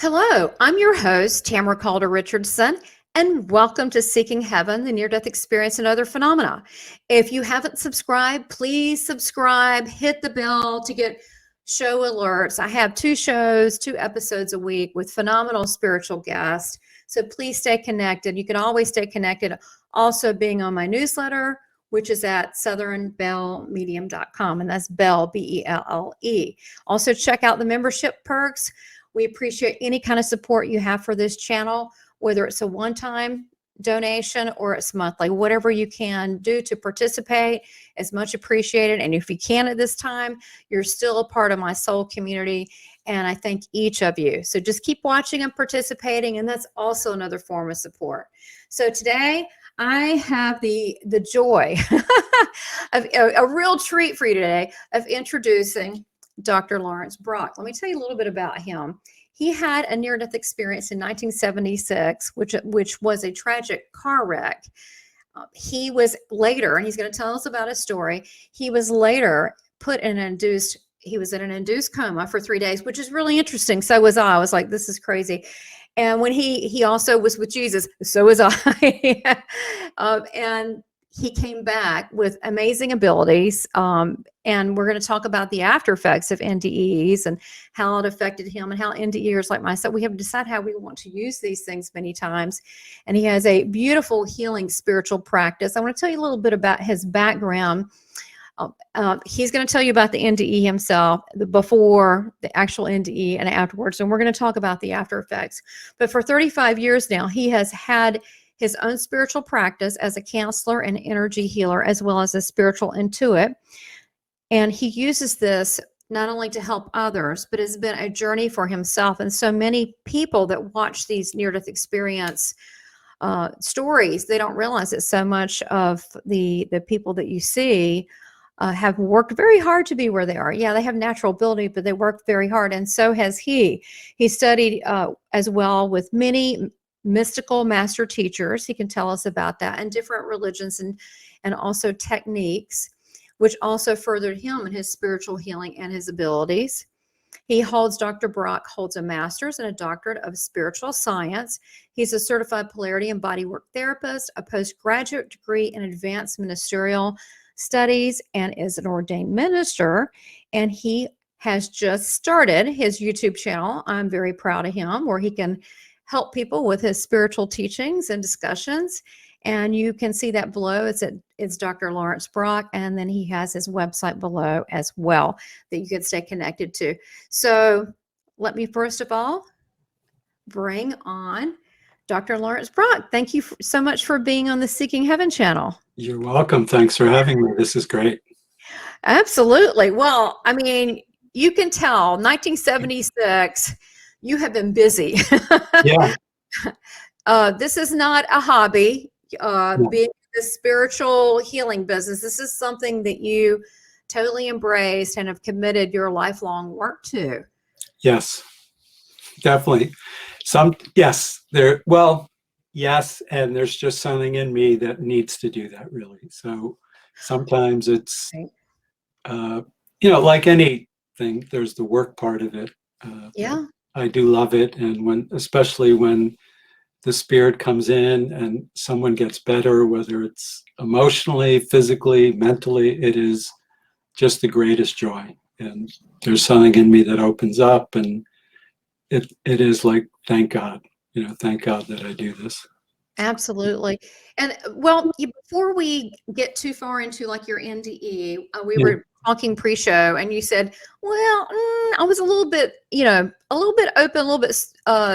Hello, I'm your host, Tamara Caulder Richardson, and welcome to Seeking Heaven, the Near-Death Experience and Other Phenomena. If you haven't subscribed, please subscribe, hit the bell to get show alerts. I have 2 shows, 2 episodes a week with phenomenal spiritual guests, so please stay connected. You can always stay connected also being on my newsletter, which is at southernbellemedium.com, and that's Belle, B-E-L-L-E. Also, check out the membership perks. We appreciate any kind of support you have for this channel, whether it's a one-time donation or it's monthly. Whatever you can do to participate is much appreciated. And if you can at this time, you're still a part of my soul community, and I thank each of you. So just keep watching and participating, and that's also another form of support. So today, I have the joy of a real treat for you today of introducing Dr. Laurence Brock. Let me tell you a little bit about him. He had a near-death experience in 1976, which was a tragic car wreck. He was later, and he's going to tell us about his story, he was later put in he was in an induced coma for 3 days, which is really interesting. So was I. I was like, this is crazy. And when he also was with Jesus, so was I. And he came back with amazing abilities. And we're going to talk about the after effects of NDEs and how it affected him, and how NDErs like myself, we have to decide how we want to use these things many times. And he has a beautiful healing spiritual practice. I want to tell you a little bit about his background. He's going to tell you about the NDE himself, before the actual NDE and afterwards. And we're going to talk about the after effects. But for 35 years now, he has had his own spiritual practice as a counselor and energy healer, as well as a spiritual intuit. And he uses this not only to help others, but it's been a journey for himself. And so many people that watch these near-death experience stories, they don't realize that so much of the people that you see have worked very hard to be where they are. Yeah, they have natural ability, but they worked very hard. And so has he. He studied as well with many mystical master teachers. He can tell us about that, and different religions and also techniques, which also furthered him in his spiritual healing and his abilities. Dr. Brock holds a master's and a doctorate of spiritual science. He's a certified polarity and bodywork therapist, a postgraduate degree in advanced ministerial studies, and is an ordained minister. And he has just started his YouTube channel. I'm very proud of him, where he can help people with his spiritual teachings and discussions. And you can see that below. It's Dr. Laurence Brock, and then he has his website below as well that you can stay connected to. So let me first of all bring on Dr. Laurence Brock. Thank you so much for being on the Seeking Heaven channel. You're welcome. Thanks for having me. This is great. Absolutely. Well, I mean, you can tell 1976, you have been busy. Yeah. This is not a hobby. No. Being in the spiritual healing business, this is something that you totally embraced and have committed your lifelong work to. Yes, definitely. Yes, and there's just something in me that needs to do that, really. So sometimes it's, like anything, there's the work part of it. Yeah. I do love it. And especially when the spirit comes in and someone gets better, whether it's emotionally, physically, mentally, it is just the greatest joy. And there's something in me that opens up, and it is like, thank God, thank God that I do this. Absolutely. And before we get too far into like your NDE, we Yeah. were talking pre-show, and you said, well, I was a little bit open, a little bit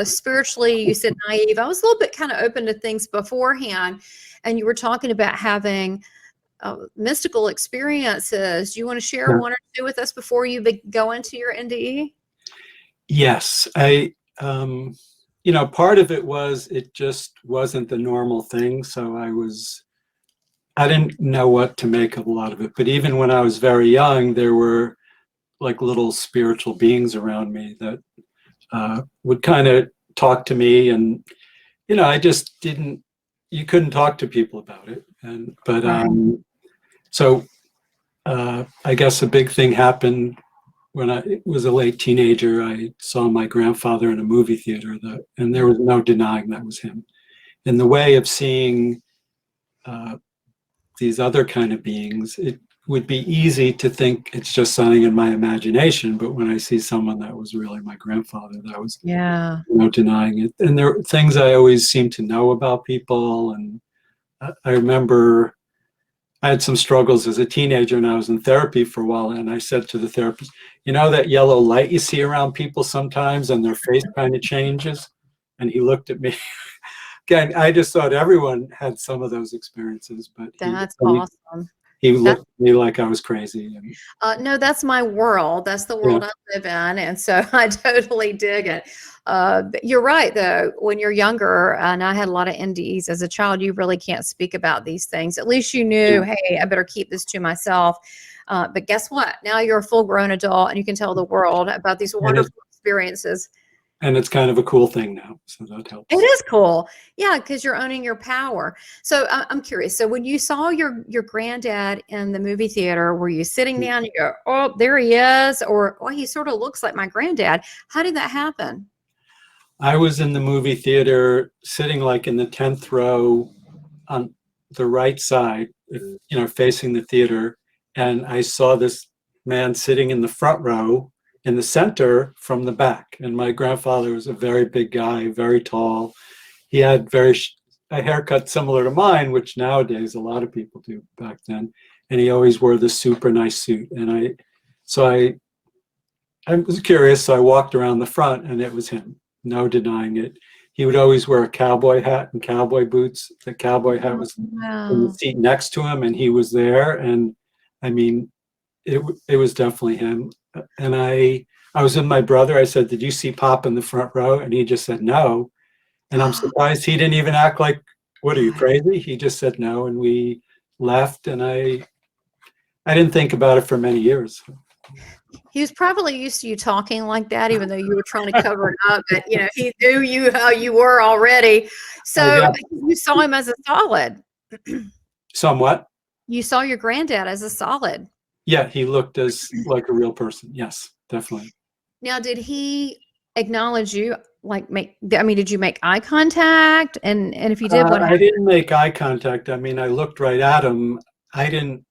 spiritually, you said naive. I was a little bit kind of open to things beforehand. And you were talking about having mystical experiences. Do you want to share one or two with us before you go into your NDE? Yes. Part of it was, it just wasn't the normal thing. So I didn't know what to make of a lot of it. But even when I was very young, there were like little spiritual beings around me that would kind of talk to me. And, I just you couldn't talk to people about it. So I guess a big thing happened when I was a late teenager, I saw my grandfather in a movie theater, and there was no denying that was him. In the way of seeing these other kind of beings, it would be easy to think it's just something in my imagination, but when I see someone that was really my grandfather, that was no denying it. And there are things I always seem to know about people, and I remember I had some struggles as a teenager, and I was in therapy for a while, and I said to the therapist, you know that yellow light you see around people sometimes and their face kind of changes? And he looked at me. Again, I just thought everyone had some of those experiences, but That's awesome. He looked at me like I was crazy. No, that's my world. That's the world I live in. And so I totally dig it. You're right, though. When you're younger, and I had a lot of NDEs as a child, you really can't speak about these things. At least you knew, hey, I better keep this to myself. But guess what? Now you're a full-grown adult, and you can tell the world about these wonderful experiences. And it's kind of a cool thing now, so that helps. It is cool. Yeah, because you're owning your power. So I'm curious. So when you saw your granddad in the movie theater, were you sitting down and you go, oh, there he is? Or, oh, he sort of looks like my granddad. How did that happen? I was in the movie theater sitting like in the 10th row on the right side, facing the theater. And I saw this man sitting in the front row in the center from the back. And my grandfather was a very big guy, very tall. He had a haircut similar to mine, which nowadays a lot of people do back then. And he always wore this super nice suit. And I was curious, so I walked around the front and it was him, no denying it. He would always wear a cowboy hat and cowboy boots. The cowboy hat was in the seat next to him, and he was there. And I mean, it was definitely him. And I was with my brother. I said, did you see Pop in the front row? And he just said no. And I'm surprised he didn't even act like, what, are you crazy? He just said no, and we left. And I didn't think about it for many years. He was probably used to you talking like that, even though you were trying to cover it up. But he knew you how you were already. So you saw him as a solid. Somewhat. You saw your granddad as a solid. Yeah, he looked like a real person. Yes, definitely. Now, did he acknowledge you? Did you make eye contact? And if you did, what happened? I didn't make eye contact. I mean, I looked right at him. I don't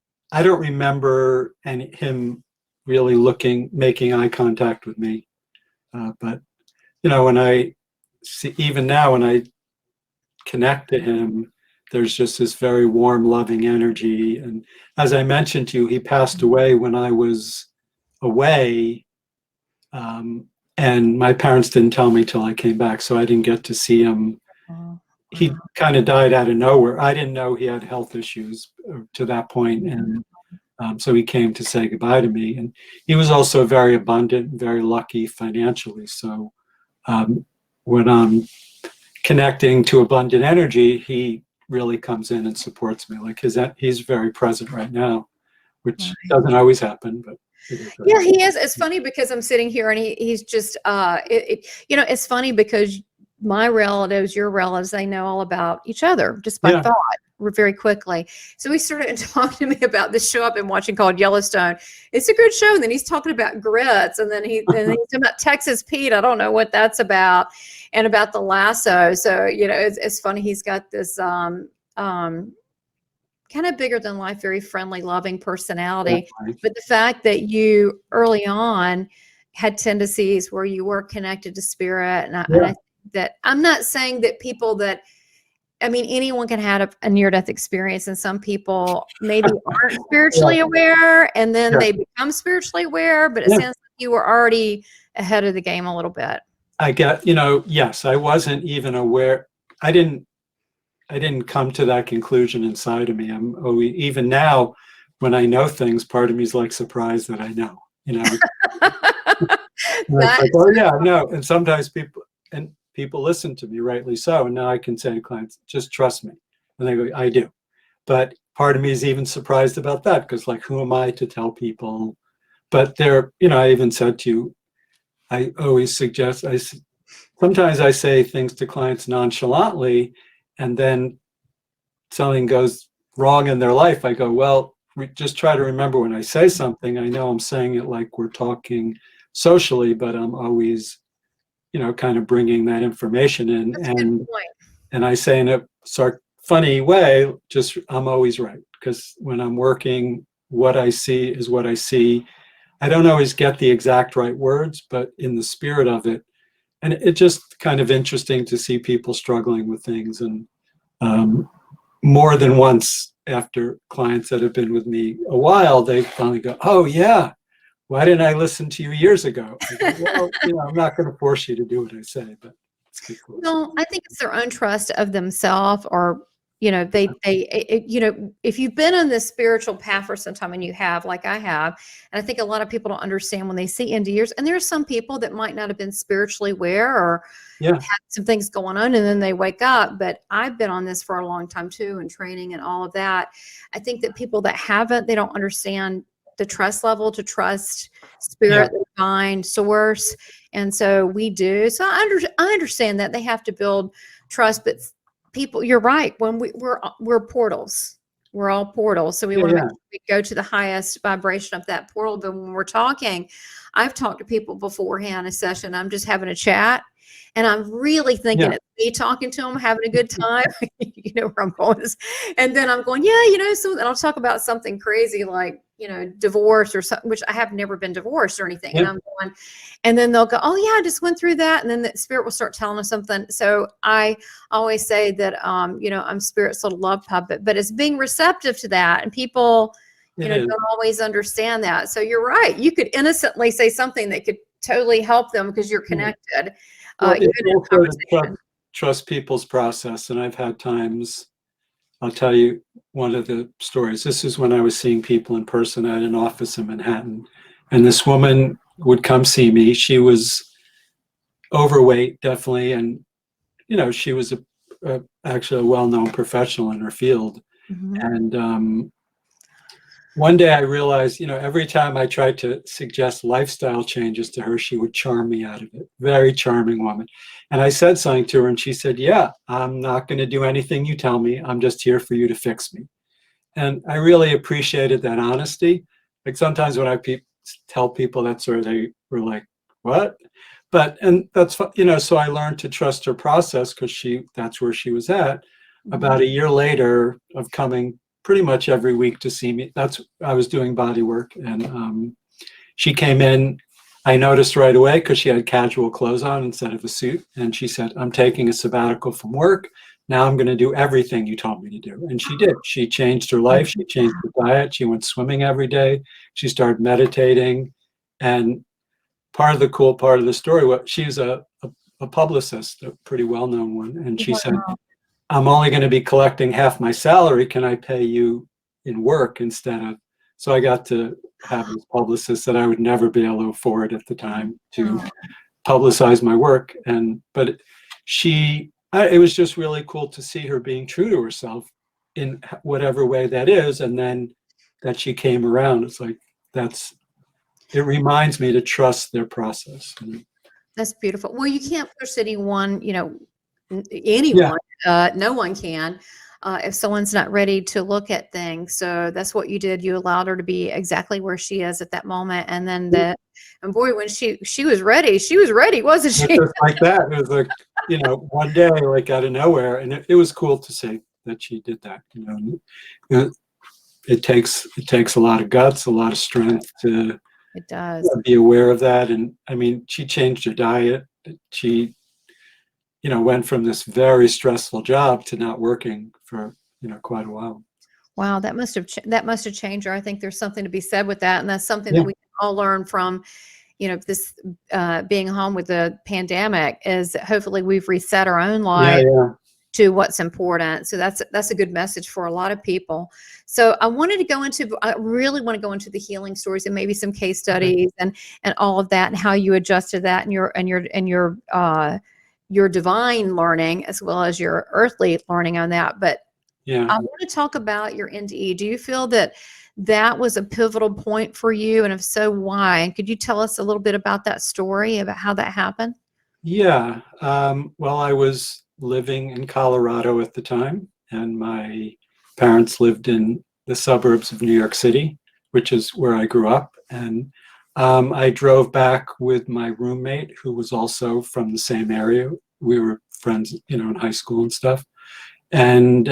remember him really making eye contact with me. But when I see, even now when I connect to him, there's just this very warm, loving energy. And as I mentioned to you, he passed away when I was away. And my parents didn't tell me till I came back, so I didn't get to see him. He kind of died out of nowhere. I didn't know he had health issues to that point. And so he came to say goodbye to me. And he was also very abundant, very lucky financially. So when I'm connecting to abundant energy, he really comes in and supports me. Like he's very present right now, which doesn't always happen, but yeah, he is. It's funny because I'm sitting here and he's just it's funny because my relatives, your relatives, they know all about each other just by thought very quickly. So he started talking to me about this show I've been watching called Yellowstone. It's a good show. And then he's talking about grits, and then he's talking about Texas Pete. I don't know what that's about, and about the lasso. So, it's funny. He's got this kind of bigger than life, very friendly, loving personality. But the fact that you early on had tendencies where you were connected to spirit, and I think that I'm not saying that anyone can have a near-death experience, and some people maybe aren't spiritually aware, and then they become spiritually aware, but it sounds like you were already ahead of the game a little bit. I get, yes, I wasn't even aware. I didn't come to that conclusion inside of me. Even now, when I know things, part of me is like surprised that I know, like, oh yeah, no. And sometimes people listen to me, rightly so. And now I can say to clients, just trust me. And they go, I do. But part of me is even surprised about that, because like, who am I to tell people? But I even said to you, I always suggest, sometimes I say things to clients nonchalantly, and then something goes wrong in their life. I go, well, just try to remember when I say something, I know I'm saying it like we're talking socially, but I'm always, kind of bringing that information in. That's a good point. And I say in a sort of funny way, just I'm always right. Because when I'm working, what I see is what I see. I don't always get the exact right words, but in the spirit of it. And it's just kind of interesting to see people struggling with things. And more than once, after clients that have been with me a while, they finally go, "Oh yeah, why didn't I listen to you years ago?" I go, well, I'm not going to force you to do what I say, but it's good. No, I think it's their own trust of themselves, or if you've been on this spiritual path for some time, and you have, like I have, and I think a lot of people don't understand when they see NDErs, and there are some people that might not have been spiritually aware or had some things going on, and then they wake up. But I've been on this for a long time too, and training and all of that. I think that people that haven't, they don't understand the trust level to trust spirit, the divine source. And so we do. So I understand that they have to build trust, but people, you're right. When we're portals, we're all portals. So we want to make sure we go to the highest vibration of that portal. But when we're talking, I've talked to people beforehand a session. I'm just having a chat, and I'm really thinking it's me talking to them, having a good time. You know where I'm going. And then I'm going, so then I'll talk about something crazy like, divorce or something, which I have never been divorced or anything. And I'm going, and then they'll go, "Oh yeah, I just went through that." And then the spirit will start telling us something. So I always say that, I'm spirit's little love puppet, but it's being receptive to that. And people, don't always understand that. So you're right. You could innocently say something that could totally help them because you're connected. It's also to trust people's process. And I've had times, I'll tell you one of the stories. This is when I was seeing people in person at an office in Manhattan. And this woman would come see me. She was overweight, definitely. And, she was actually a well-known professional in her field. Mm-hmm. And one day I realized, every time I tried to suggest lifestyle changes to her, she would charm me out of it. Very charming woman. And I said something to her and she said, "Yeah, I'm not going to do anything you tell me. I'm just here for you to fix me." And I really appreciated that honesty. Like sometimes when I tell people that sort of, they were like, "What?" And that's, so I learned to trust her process because that's where she was at. Mm-hmm. About a year later of coming pretty much every week to see me. I was doing body work, and she came in. I noticed right away because she had casual clothes on instead of a suit. And she said, "I'm taking a sabbatical from work. Now I'm going to do everything you told me to do." And she did. She changed her life. She changed her diet. She went swimming every day. She started meditating. And part of the cool part of the story, she's a publicist, a pretty well-known one. And she said, "I'm only going to be collecting half my salary. Can I pay you in work instead of?" So I got to have this publicist that I would never be able to afford at the time to publicize my work. But it was just really cool to see her being true to herself in whatever way that is. And then that she came around. It's like, it reminds me to trust their process. That's beautiful. Well, you can't push anyone, anyone, no one can, if someone's not ready to look at things. So that's what you did. You allowed her to be exactly where she is at that moment. And then and boy, when she was ready, wasn't she? Just like that. It was like, one day, like out of nowhere. And it was cool to see that she did that. It takes a lot of guts, a lot of strength to it does be aware of that. And I mean, she changed her diet. She went from this very stressful job to not working for, quite a while. Wow, that must have changed her. I think there's something to be said with that. And that's something that we can all learn from, this being home with the pandemic, is hopefully we've reset our own life to what's important. So that's a good message for a lot of people. So I really want to go into the healing stories and maybe some case studies and all of that, and how you adjusted that and your divine learning as well as your earthly learning on that. But I want to talk about your NDE. Do you feel that was a pivotal point for you? And if so, why? And could you tell us a little bit about that story, about how that happened? Yeah. Well, I was living in Colorado at the time, and my parents lived in the suburbs of New York City, which is where I grew up. And I drove back with my roommate, who was also from the same area. We were friends, in high school and stuff. And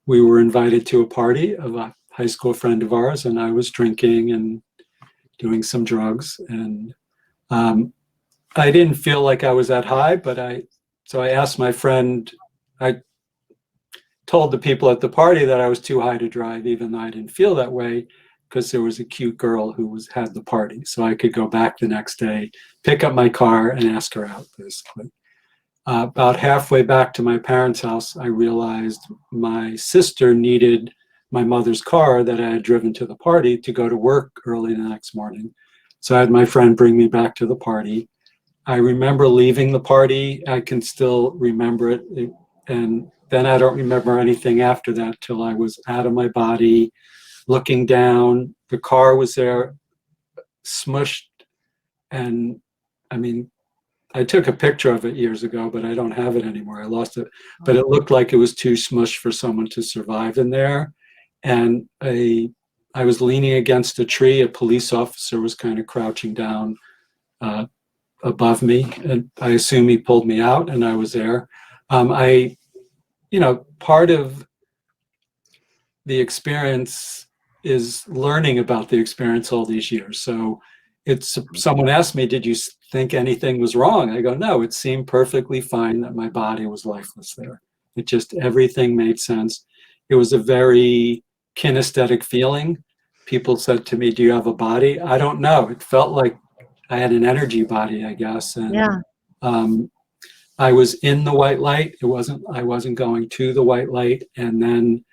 we were invited to a party of a high school friend of ours, and I was drinking and doing some drugs. And I didn't feel like I was that high, so I asked my friend, I told the people at the party that I was too high to drive, even though I didn't feel that way, because there was a cute girl who had the party. So I could go back the next day, pick up my car, and ask her out, basically. About halfway back to my parents' house, I realized my sister needed my mother's car that I had driven to the party to go to work early the next morning. So I had my friend bring me back to the party. I remember leaving the party. I can still remember it. And then I don't remember anything after that till I was out of my body, looking down. The car was there, smushed. And I mean, I took a picture of it years ago, but I don't have it anymore. I lost it. But it looked like it was too smushed for someone to survive in there. And I was leaning against a tree. A police officer was kind of crouching down above me. And I assume he pulled me out, and I was there. Part of the experience is learning about the experience all these years. So someone asked me, did you think anything was wrong? I go, no, it seemed perfectly fine that my body was lifeless there. It just, everything made sense. It was a very kinesthetic feeling. People said to me, do you have a body? I don't know. It felt like I had an energy body, I guess. And Yeah. I was in the white light. I wasn't going to the white light. And then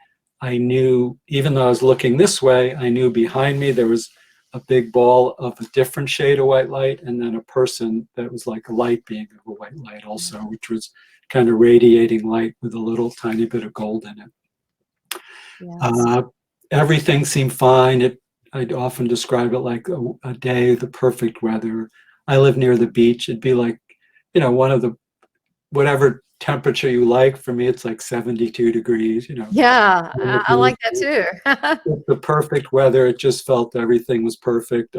I knew, even though I was looking this way, I knew behind me there was a big ball of a different shade of white light, and then a person that was like a light being of a white light also, which was kind of radiating light with a little tiny bit of gold in it. Yes. Everything seemed fine. I'd often describe it like a day, the perfect weather. I live near the beach. It'd be like, one of the, whatever temperature you like. For me, it's like 72 degrees, Yeah, I like that too. The perfect weather. It just felt everything was perfect.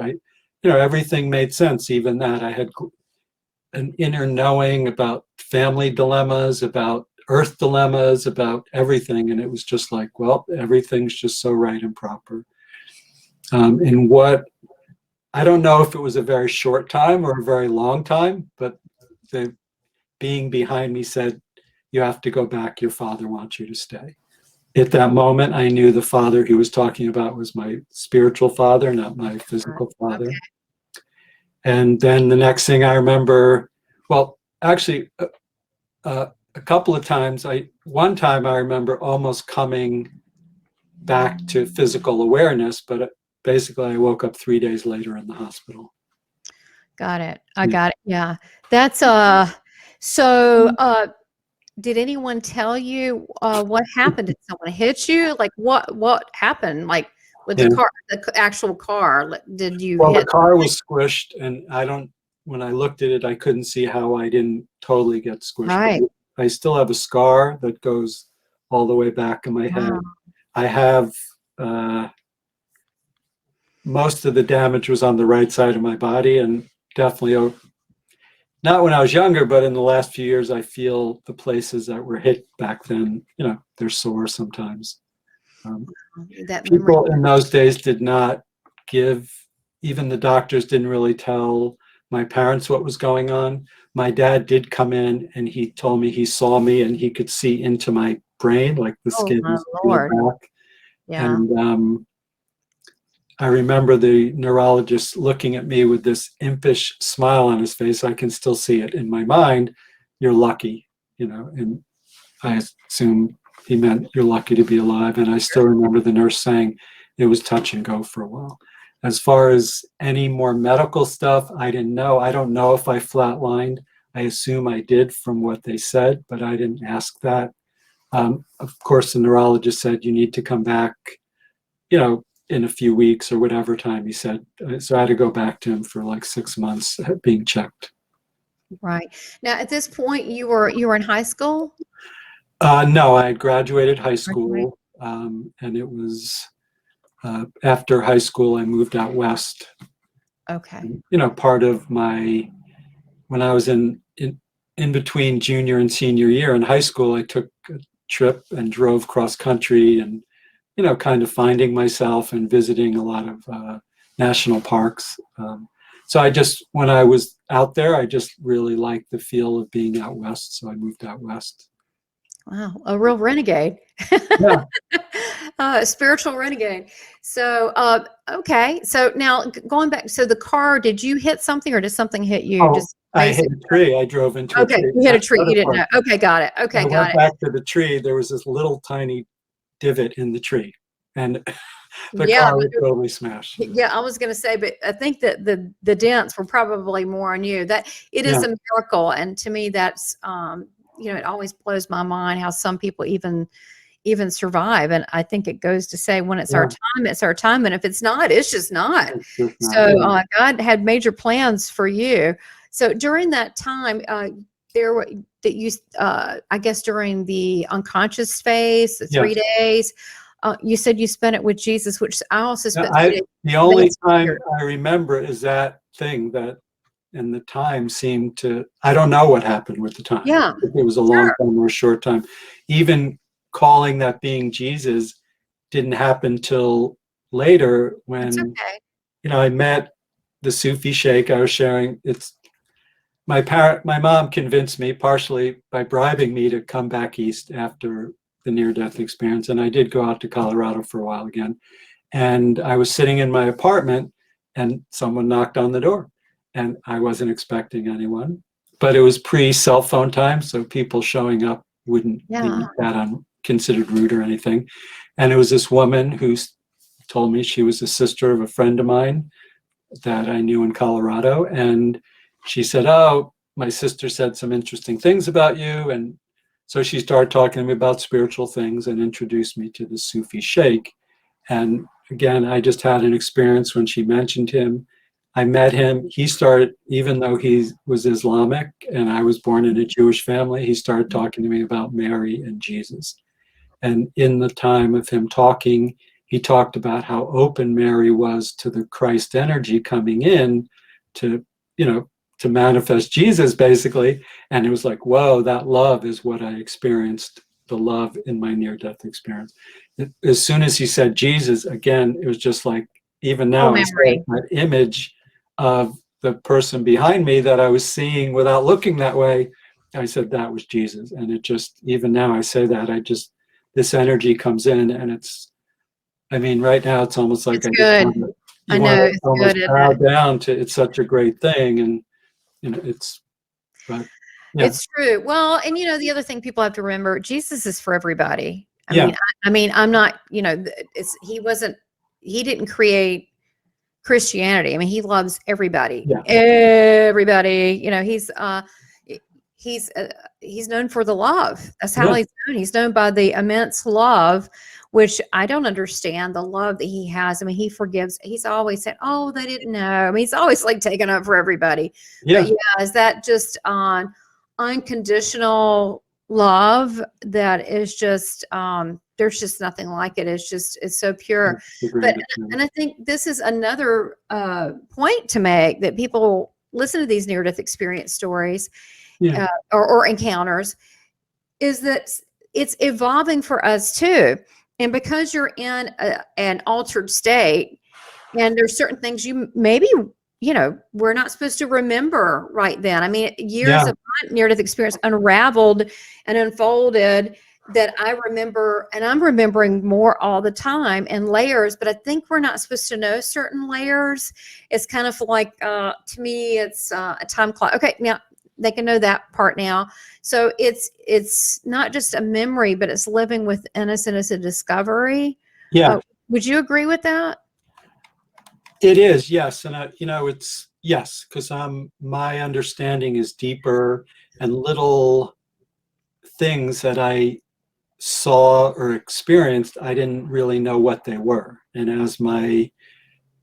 Everything made sense. Even that, I had an inner knowing about family dilemmas, about earth dilemmas, about everything. And it was just like, well, everything's just so right and proper. And what, I don't know if it was a very short time or a very long time, but the being behind me said, you have to go back. Your father wants you to stay. At that moment, I knew the father he was talking about was my spiritual father, not my physical father. Okay. And then the next thing I remember, well, actually, a couple of times, one time I remember almost coming back to physical awareness, but basically I woke up 3 days later in the hospital. Got it. I got it. Yeah. That's so did anyone tell you what happened? Did someone hit you? Like what happened? Like with the car, the actual car? Did you Well, hit? the car was squished, and when I looked at it, I couldn't see how I didn't totally get squished. Right. I still have a scar that goes all the way back in my head. Wow. I have most of the damage was on the right side of my body, and definitely not when I was younger, but in the last few years, I feel the places that were hit back then, they're sore sometimes. People in those days did not even the doctors didn't really tell my parents what was going on. My dad did come in, and he told me he saw me and he could see into my brain, like the skin was peeled back. Yeah. And I remember the neurologist looking at me with this impish smile on his face. I can still see it in my mind. You're lucky, and I assume he meant you're lucky to be alive. And I still remember the nurse saying it was touch and go for a while. As far as any more medical stuff, I didn't know. I don't know if I flatlined. I assume I did from what they said, but I didn't ask that. Of course, the neurologist said you need to come back, in a few weeks or whatever time he said. So I had to go back to him for like 6 months being checked. Right. Now, at this point, you were in high school? No, I had graduated high school. And it was after high school, I moved out west. Okay. You know, part of my, when I was in between junior and senior year in high school, I took a trip and drove cross country and, you know, kind of finding myself and visiting a lot of national parks. So I just, when I was out there, I just really liked the feel of being out west. So I moved out west. Wow, a real renegade. Yeah. A spiritual renegade. So, okay. So now going back, so the car, did you hit something or did something hit you? Oh, Just I basic. hit a tree. I drove into a Okay, tree. you hit a That's tree. the You other didn't part. know. Okay, got it. Okay, I got went it. back to the tree. There was this little tiny divot in the tree, and the Yeah, car was totally smashed. yeah. I was going to say, but I think that the dents were probably more on you. That it is Yeah. a miracle, and to me, that's you know, it always blows my mind how some people even survive. And I think it goes to say when it's our time, it's our time. And if it's not, it's just not. It's just not, So yeah. God had major plans for you. So during that time, there were that you, I guess during the unconscious phase, the 3 days, you said you spent it with Jesus, which I also spent 3 days. The only time I remember is that thing that, and the time seemed to, I don't know what happened with the time. Yeah, If it was a long time or a short time. Even calling that being Jesus didn't happen till later when, it's okay. you know, I met the Sufi sheikh I was sharing. It's my mom convinced me partially by bribing me to come back east after the near-death experience. And I did go out to Colorado for a while again. And I was sitting in my apartment and someone knocked on the door. And I wasn't expecting anyone, but it was pre-cell phone time, so people showing up wouldn't be that considered rude or anything. And it was this woman who told me she was a sister of a friend of mine that I knew in Colorado. And she said, "Oh, my sister said some interesting things about you." And so she started talking to me about spiritual things and introduced me to the Sufi sheikh. And again, I just had an experience when she mentioned him. I met him. He started, even though he was Islamic and I was born in a Jewish family, he started talking to me about Mary and Jesus. And in the time of him talking, he talked about how open Mary was to the Christ energy coming in to, you know, to manifest Jesus, basically. And it was like, whoa, that love is what I experienced, the love in my near-death experience. As soon as he said Jesus, again, it was just like, even now, I see that image of the person behind me that I was seeing without looking that way. I said that was Jesus. And it just, even now I say that, this energy comes in and it's, I mean, right now it's almost like It's good. I know it's almost good. bow down to, it's such a great thing. And, you know, but yeah. It's true. Well, and you know, the other thing people have to remember, Jesus is for everybody. I mean, I'm not, you know, he didn't create Christianity. I mean, he loves everybody. Yeah. Everybody, you know, he's known for the love. That's how he's known. He's known by the immense love, which I don't understand the love that he has. I mean, he forgives. He's always said, "Oh, they didn't know." I mean, he's always like taking up for everybody. Yeah. But yeah, is that just on unconditional love that is just there's just nothing like it. It's so pure. But and I think this is another point to make, that people listen to these near-death experience stories or encounters, is that it's evolving for us too. And because you're in an altered state, and there's certain things you maybe, you know, we're not supposed to remember right then. I mean, years of near-death experience unraveled and unfolded that I remember, and I'm remembering more all the time in layers, but I think we're not supposed to know certain layers. It's kind of like, to me, it's a time clock. Okay, now they can know that part now. So it's not just a memory, but it's living within us and it's a discovery. Yeah. Would you agree with that? It is, yes. And, you know, it's, yes, because my understanding is deeper, and little things that I saw or experienced, I didn't really know what they were. And as my,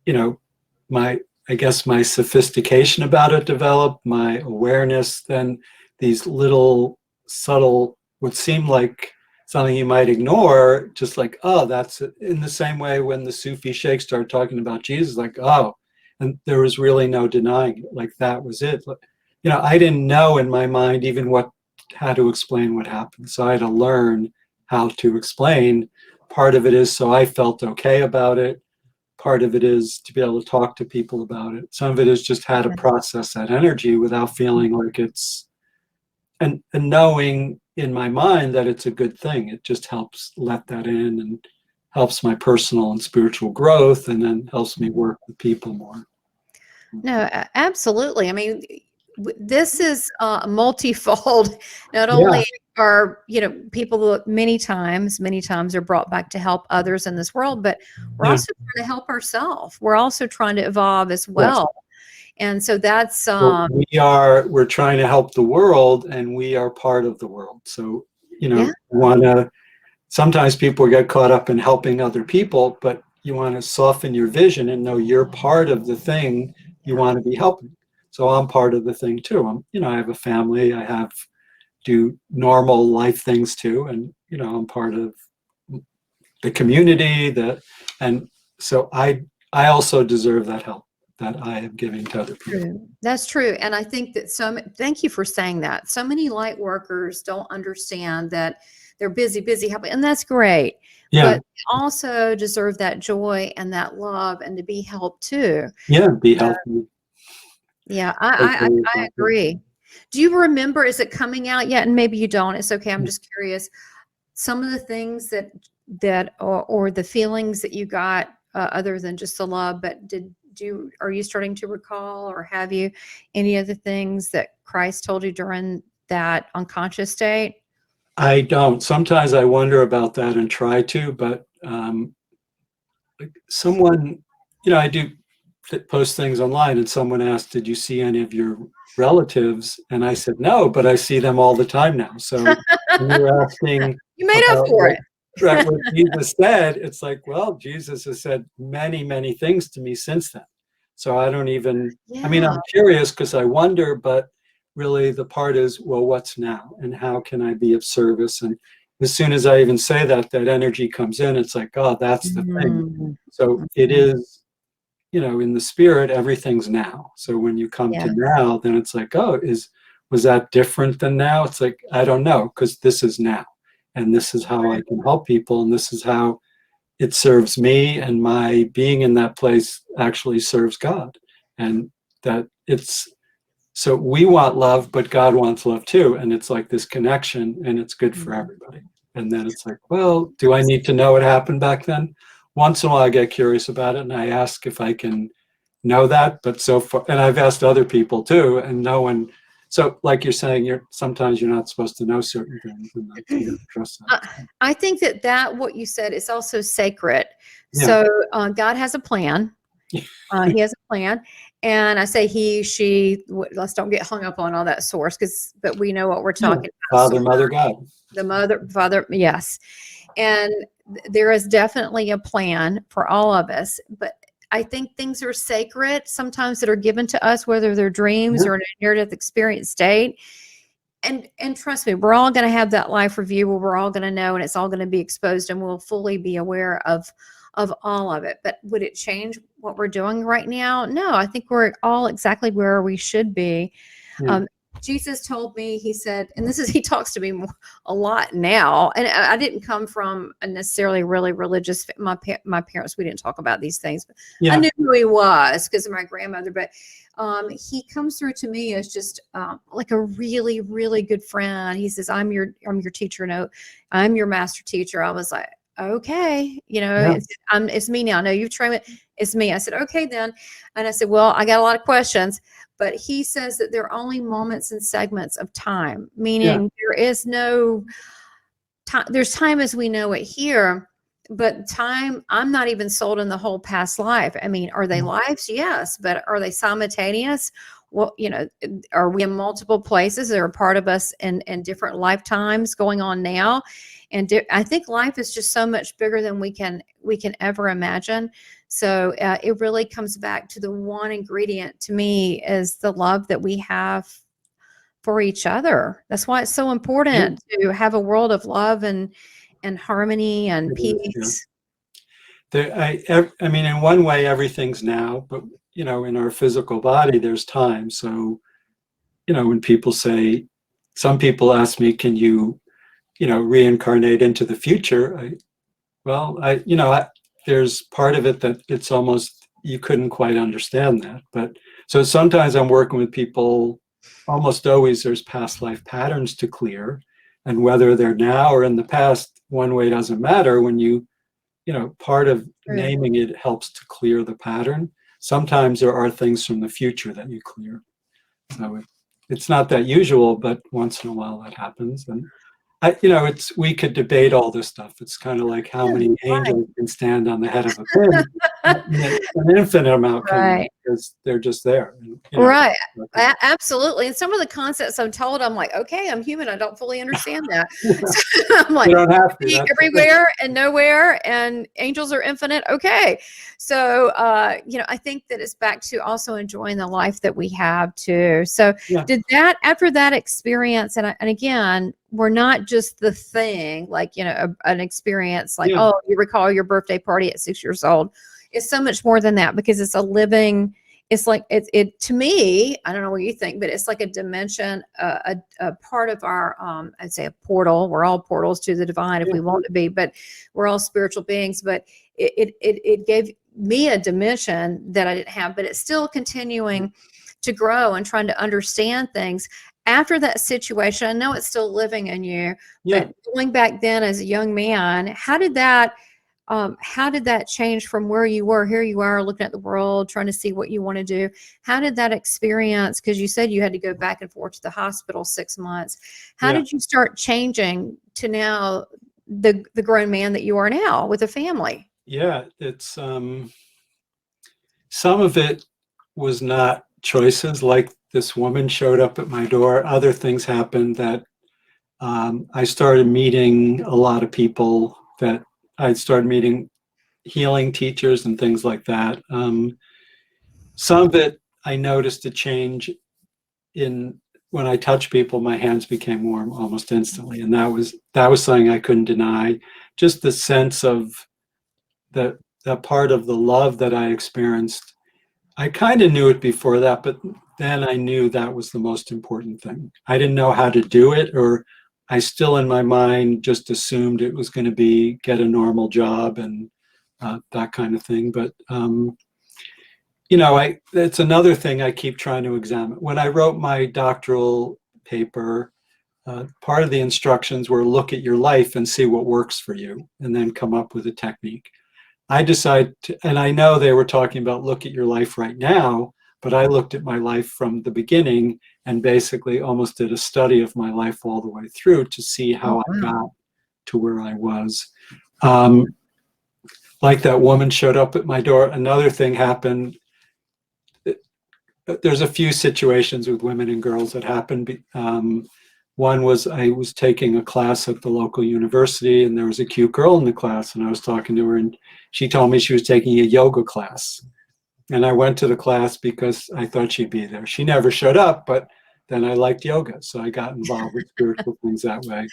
you know, I guess my sophistication about it developed, my awareness, then these little subtle, what seemed like something you might ignore, just like, oh, that's it. In the same way when the Sufi sheikhs started talking about Jesus, like, oh, and there was really no denying it. Like that was it. You know, I didn't know in my mind even how to explain what happened. So I had to learn how to explain. Part of it is so I felt okay about it. Part of it is to be able to talk to people about it. Some of it is just how to process that energy without feeling like it's, and knowing in my mind that it's a good thing. It just helps let that in and helps my personal and spiritual growth, and then helps me work with people more. No, absolutely. I mean, this is multifold. Not Yeah. only are, you know, people many times are brought back to help others in this world, but we're Yeah. also trying to help ourselves. We're also trying to evolve as Yes. well. And so that's So we're trying to help the world, and we are part of the world. So, you know, sometimes people get caught up in helping other people, but you want to soften your vision and know you're part of the thing you want to be helping. So I'm part of the thing too. You know, I have a family, do normal life things too. And, you know, I'm part of the community and so I also deserve that help that I am giving to other people. true. That's true. And I think that thank you for saying that. So many light workers don't understand that they're busy helping, and that's great. Yeah. But they also deserve that joy and that love and to be helped too. Yeah, be healthy. Yeah, I agree. Do you remember, is it coming out yet? And maybe you don't. It's okay. I'm just curious. Some of the things or the feelings that you got other than just the love, but are you starting to recall, or have you any of the things that Christ told you during that unconscious state? I don't. Sometimes I wonder about that and try to, but someone, you know, I do post things online, and someone asked, did you see any of your relatives? And I said, no, but I see them all the time now. So when you're asking, You made up for it. Right, what Jesus said, it's like, well, Jesus has said many, many things to me since then. So I don't even, I mean, I'm curious because I wonder, but really the part is, well, what's now? And how can I be of service? And as soon as I even say that, that energy comes in, it's like, oh, that's the thing. So it is, you know, in the spirit, everything's now. So when you come to now, then it's like, oh, was that different than now? It's like, I don't know, because this is now. And this is how I can help people. And this is how it serves me. And my being in that place actually serves God. And that so we want love, but God wants love too. And it's like this connection, and it's good for everybody. And then it's like, well, do I need to know what happened back then? Once in a while I get curious about it, and I ask if I can know that. But so far, and I've asked other people too, and no one. So like you're saying, sometimes you're not supposed to know certain things, and you don't trust that. I think that what you said is also sacred. Yeah. So God has a plan. He has a plan. And I say he, she, let's don't get hung up on all that source, but we know what we're talking about. Father, Mother, God. The Mother, Father, yes. And there is definitely a plan for all of us, but I think things are sacred sometimes that are given to us, whether they're dreams or in a near-death experience state. And trust me, we're all going to have that life review where we're all going to know, and it's all going to be exposed, and we'll fully be aware of all of it. But would it change what we're doing right now? No, I think we're all exactly where we should be. Jesus told me, he said, and he talks to me a lot now. And I didn't come from a necessarily really religious, my parents, we didn't talk about these things, but I knew who he was because of my grandmother. But he comes through to me as just like a really, really good friend. He says, I'm your teacher. No, I'm your master teacher. I was like, okay, you know, it's me now. No, you've trained it. It's me. I said, okay, then. And I said, well, I got a lot of questions. But he says that there are only moments and segments of time, meaning there is no time. There's time as we know it here, but time, I'm not even sold in the whole past life. I mean, are they lives? Yes. But are they simultaneous? Well, you know, are we in multiple places? They're a part of us in different lifetimes going on now. And I think life is just so much bigger than we can ever imagine. So it really comes back to the one ingredient to me is the love that we have for each other. That's why it's so important to have a world of love and harmony and peace. I mean, in one way, everything's now, but in our physical body, there's time. So, when people say, some people ask me, can you, reincarnate into the future? There's part of it that it's almost, you couldn't quite understand that. But so sometimes I'm working with people, almost always there's past life patterns to clear. And whether they're now or in the past, one way doesn't matter. When part of naming it helps to clear the pattern. Sometimes there are things from the future that you clear. So it's not that usual, but once in a while that happens. And we could debate all this stuff. It's kind of like how many angels can stand on the head of a pin. An infinite amount can, because they're just there. Right. Absolutely. And some of the concepts I'm told, I'm like, okay, I'm human. I don't fully understand that. So I'm like, you don't have to. Everywhere and nowhere, and angels are infinite. Okay. So, I think that it's back to also enjoying the life that we have too. So did that, after that experience, and again, we're not just the thing, like, an experience like, oh, you recall your birthday party at 6 years old. It's so much more than that, because it's a living, it's like, it to me, I don't know what you think, but it's like a dimension, a part of our, I'd say a portal. We're all portals to the divine if we want to be, but we're all spiritual beings. But it gave me a dimension that I didn't have, but it's still continuing to grow and trying to understand things. After that situation, I know it's still living in you, but going back then as a young man, how did that change from where you were? Here you are looking at the world, trying to see what you want to do. How did that experience, because you said you had to go back and forth to the hospital 6 months. How did you start changing to now the grown man that you are now with a family? Yeah, it's some of it was not choices, like this woman showed up at my door. Other things happened that I started meeting a lot of people, that I started meeting healing teachers and things like that. Some of it, I noticed a change in when I touched people, my hands became warm almost instantly. And that was something I couldn't deny. Just the sense of that part of the love that I experienced. I kind of knew it before that, but then I knew that was the most important thing. I didn't know how to do it, or I still in my mind just assumed it was going to be get a normal job and that kind of thing. But, it's another thing I keep trying to examine. When I wrote my doctoral paper, part of the instructions were look at your life and see what works for you, and then come up with a technique. I decided to, and I know they were talking about look at your life right now, but I looked at my life from the beginning and basically almost did a study of my life all the way through to see how I got to where I was. Like that woman showed up at my door. Another thing happened. There's a few situations with women and girls that happened. One was I was taking a class at the local university, and there was a cute girl in the class, and I was talking to her, and she told me she was taking a yoga class. And I went to the class because I thought she'd be there. She never showed up, but then I liked yoga, so I got involved with spiritual things that way.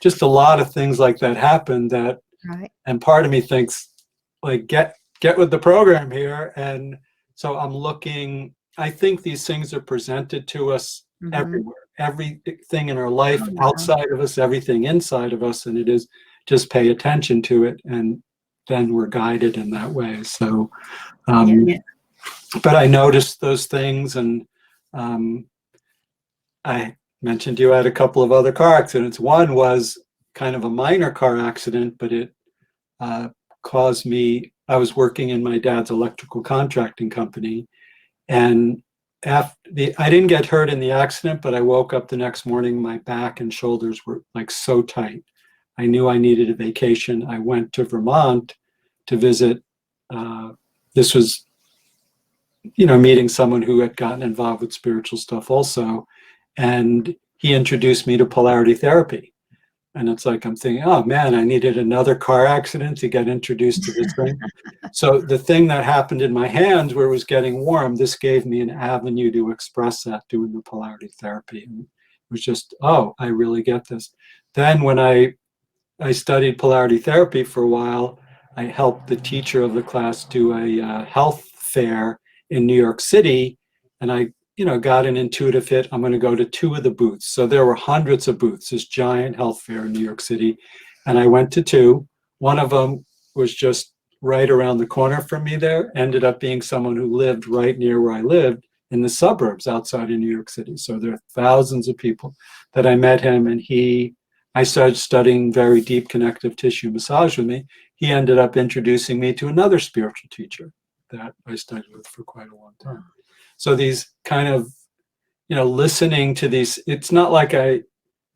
Just a lot of things like that happened that, and part of me thinks, like, get with the program here. And so I'm looking, I think these things are presented to us everywhere. Everything in our life, outside of us, everything inside of us, and it is just pay attention to it, and then we're guided in that way. So, but I noticed those things, and I mentioned you had a couple of other car accidents. One was kind of a minor car accident, but it caused me, I was working in my dad's electrical contracting company, and I didn't get hurt in the accident, but I woke up the next morning, my back and shoulders were like so tight. I knew I needed a vacation. I went to Vermont to visit. This was, meeting someone who had gotten involved with spiritual stuff also. And he introduced me to polarity therapy. And it's like, I'm thinking, oh man, I needed another car accident to get introduced to this thing. So the thing that happened in my hands where it was getting warm, this gave me an avenue to express that doing the polarity therapy. And was just, oh, I really get this. Then when I studied polarity therapy for a while, I helped the teacher of the class do a health fair in New York City, and I got an intuitive hit. I'm going to go to 2 of the booths. So there were hundreds of booths, this giant health fair in New York City, and I went to 2. One of them was just right around the corner from me there, ended up being someone who lived right near where I lived in the suburbs outside of New York City. So there are thousands of people that I met him, and I started studying very deep connective tissue massage with me. He ended up introducing me to another spiritual teacher that I studied with for quite a long time. So these kind of, listening to these, it's not like I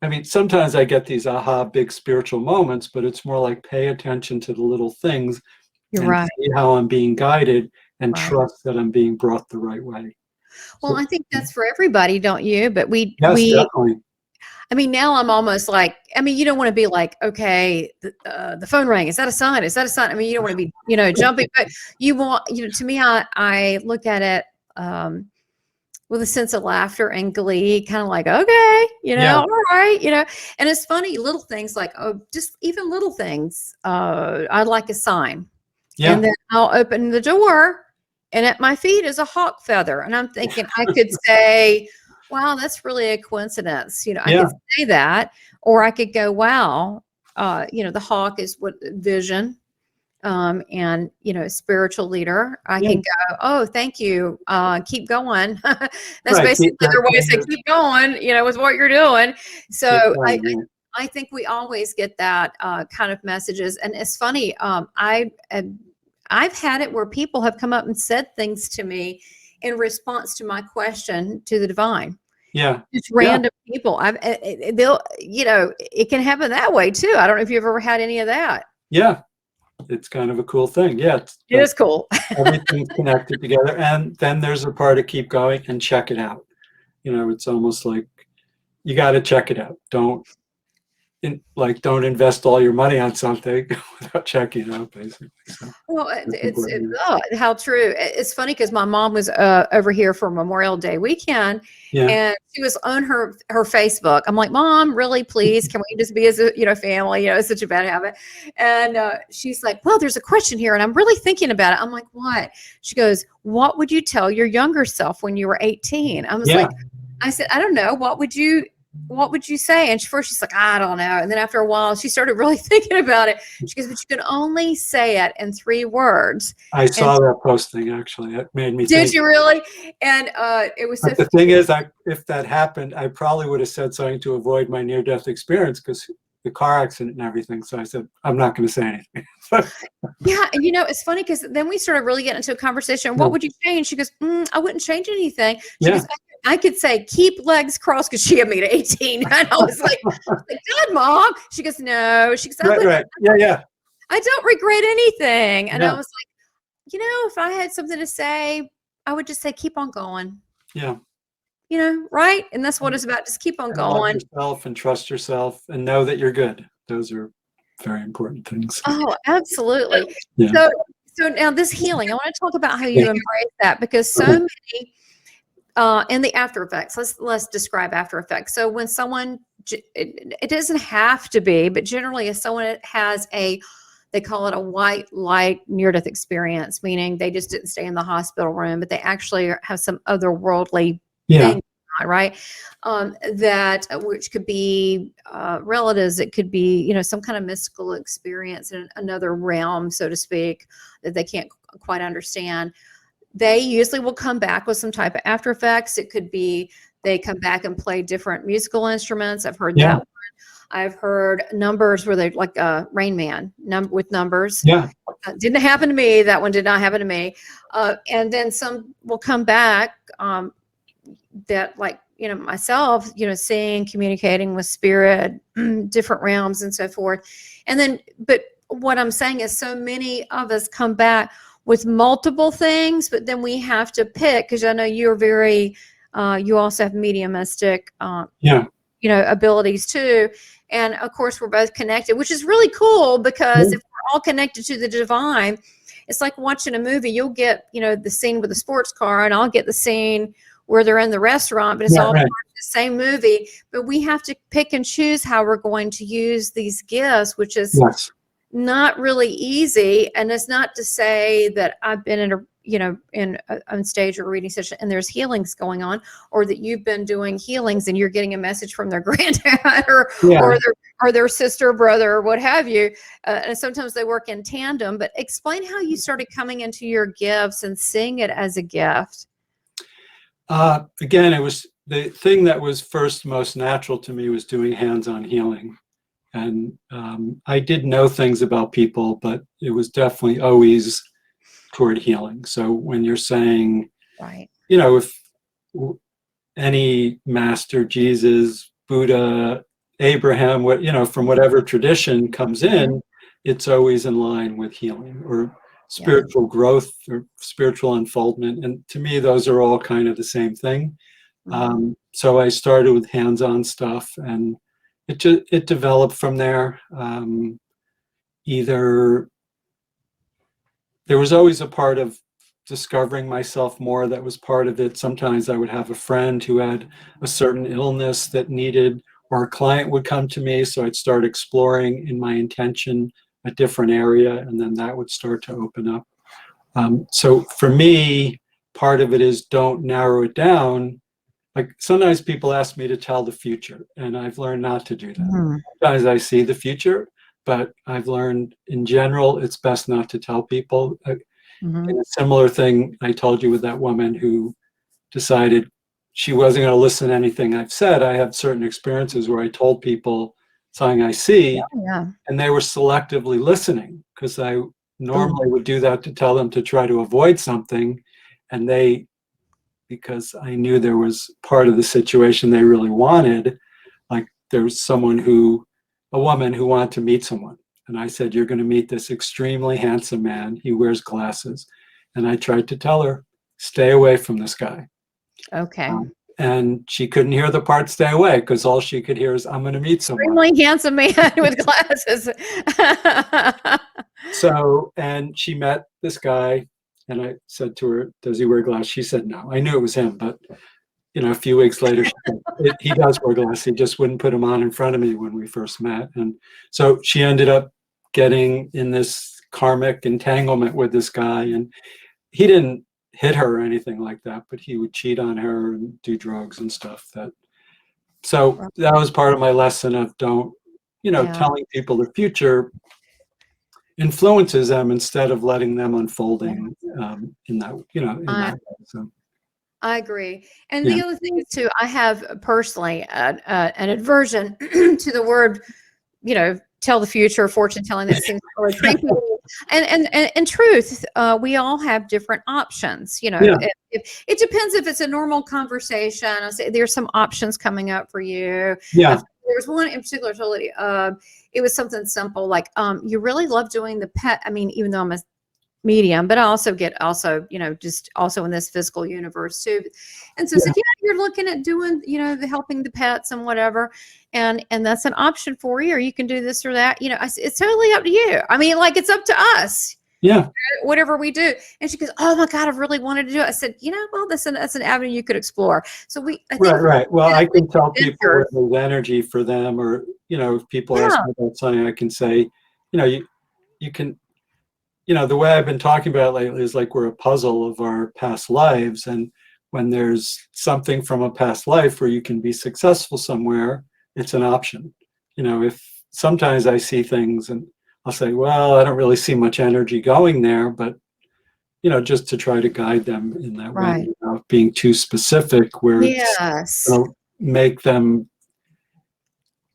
mean, sometimes I get these aha, big spiritual moments, but it's more like pay attention to the little things. You're and right. See how I'm being guided and Right. trust that I'm being brought the right way. Well, I think that's for everybody, don't you? But Yes, definitely. I mean, now I'm almost like, I mean, you don't want to be like, okay, the phone rang. Is that a sign? Is that a sign? I mean, you don't want to be, jumping, but you want, to me, I look at it with a sense of laughter and glee, kind of like, okay, all right, and it's funny, little things like, just even little things. I'd like a sign. Yeah. And then I'll open the door and at my feet is a hawk feather. And I'm thinking I could say, wow, that's really a coincidence. I could say that, or I could go, wow, the hawk is what vision, and, spiritual leader. I can go, oh, thank you. Keep going. That's basically their way to say, keep going, with what you're doing. So I think we always get that kind of messages. And it's funny. I've had it where people have come up and said things to me in response to my question to the divine. Yeah. Just random people. They'll, it can happen that way too. I don't know if you've ever had any of that. Yeah. It's kind of a cool thing. Yeah. It is cool. Everything's connected together. And then there's a part of keep going and check it out. It's almost like you got to check it out. Don't invest all your money on something without checking it out, basically. So, well, how true. It's funny because my mom was over here for Memorial Day weekend, and she was on her Facebook. I'm like, Mom, really, please, can we just be as a family? It's such a bad habit. And she's like, well, there's a question here, and I'm really thinking about it. I'm like, what? She goes, what would you tell your younger self when you were 18? I said, I don't know. What would you say? And first she's like, I don't know. And then after a while, she started really thinking about it. She goes, but you can only say it in 3 words. I saw that posting, actually. It made me think. Did you really? And it was the thing is, if that happened, I probably would have said something to avoid my near-death experience because the car accident and everything. So I said, I'm not going to say anything. Yeah. And it's funny because then we started really getting into a conversation. What would you change? She goes, I wouldn't change anything. She goes, I could say, keep legs crossed, because she had me to 18. And I was like, God, Mom. She goes, no. She goes, right. Yeah. I don't regret anything. And I was like, if I had something to say, I would just say, keep on going. Yeah. Right? And that's what it's about. Just keep on going. Love yourself and trust yourself and know that you're good. Those are very important things. Oh, absolutely. Yeah. So now this healing, I want to talk about how you embrace that, because so many and the after effects. Let's describe after effects. So when someone, it doesn't have to be, but generally if someone has they call it a white light near-death experience, meaning they just didn't stay in the hospital room, but they actually have some otherworldly thing, right? That which could be relatives, it could be, some kind of mystical experience in another realm, so to speak, that they can't quite understand. They usually will come back with some type of after effects. It could be they come back and play different musical instruments. I've heard that one. I've heard numbers where they're like a Rain Man with numbers. Yeah. Didn't happen to me. That one did not happen to me. And then some will come back that like, myself, seeing, communicating with spirit, different realms and so forth. And then, but what I'm saying is so many of us come back with multiple things, but then we have to pick, because I know you're very, you also have mediumistic, abilities too. And of course we're both connected, which is really cool, because if we're all connected to the divine, it's like watching a movie. You'll get, the scene with the sports car, and I'll get the scene where they're in the restaurant, but it's all part of the same movie, but we have to pick and choose how we're going to use these gifts, which is Yes. not really easy. And it's not to say that I've been in a, on stage or reading session and there's healings going on, or that you've been doing healings and you're getting a message from their granddad or their sister, brother, or what have you. And sometimes they work in tandem, but explain how you started coming into your gifts and seeing it as a gift. Again, it was the thing that was first most natural to me was doing hands-on healing. And I did know things about people, but it was definitely always toward healing. So when you're saying, right, if any master, Jesus, Buddha, Abraham, from whatever tradition comes in, it's always in line with healing or spiritual growth or spiritual unfoldment. And to me, those are all kind of the same thing. So I started with hands-on stuff, and it developed from there. Either there was always a part of discovering myself more that was part of it. Sometimes I would have a friend who had a certain illness that needed, or a client would come to me, so I'd start exploring in my intention a different area, and then that would start to open up. So for me, part of it is don't narrow it down. Like sometimes people ask me to tell the future, and I've learned not to do that. Sometimes I see the future, but I've learned in general, it's best not to tell people. And a similar thing I told you with that woman who decided she wasn't going to listen to anything I've said. I have certain experiences where I told people something I see, and they were selectively listening, because I normally would do that to tell them to try to avoid something, and they, because I knew there was part of the situation they really wanted, like there was a woman who wanted to meet someone. And I said, you're going to meet this extremely handsome man. He wears glasses. And I tried to tell her, stay away from this guy. Okay. And she couldn't hear the part stay away, because all she could hear is, I'm going to meet someone. Extremely handsome man with glasses. So, and she met this guy, and I said to her, does he wear glasses? She said, no. I knew it was him, but a few weeks later, she said, he does wear glasses. He just wouldn't put them on in front of me when we first met. And so she ended up getting in this karmic entanglement with this guy. And he didn't hit her or anything like that, but he would cheat on her and do drugs and stuff. So that was part of my lesson of don't, telling people the future influences them instead of letting them unfolding in that, in that way. So. I agree. And the other thing is too, I have personally an aversion to the word, tell the future, fortune telling. That seems really creepy. And in truth, we all have different options. It depends if it's a normal conversation. I say there's some options coming up for you. Yeah. There was one in particular, totally. It was something simple like, you really love doing the pet. I mean, even though I'm a medium, but I also get just also in this physical universe too. And so I said, you're looking at doing, the helping the pets and whatever. And that's an option for you, or you can do this or that. It's totally up to you. I mean, like it's up to us. Yeah. Whatever we do. And she goes, oh my God, I've really wanted to do it. I said, well, that's an avenue you could explore. So I think right. Well, I can tell people where there's energy for them, or, if people ask me about something, I can say, you can, the way I've been talking about it lately is like we're a puzzle of our past lives. And when there's something from a past life where you can be successful somewhere, it's an option. If sometimes I see things and I'll say, well, I don't really see much energy going there, but, just to try to guide them in that way, without being too specific where it's make them,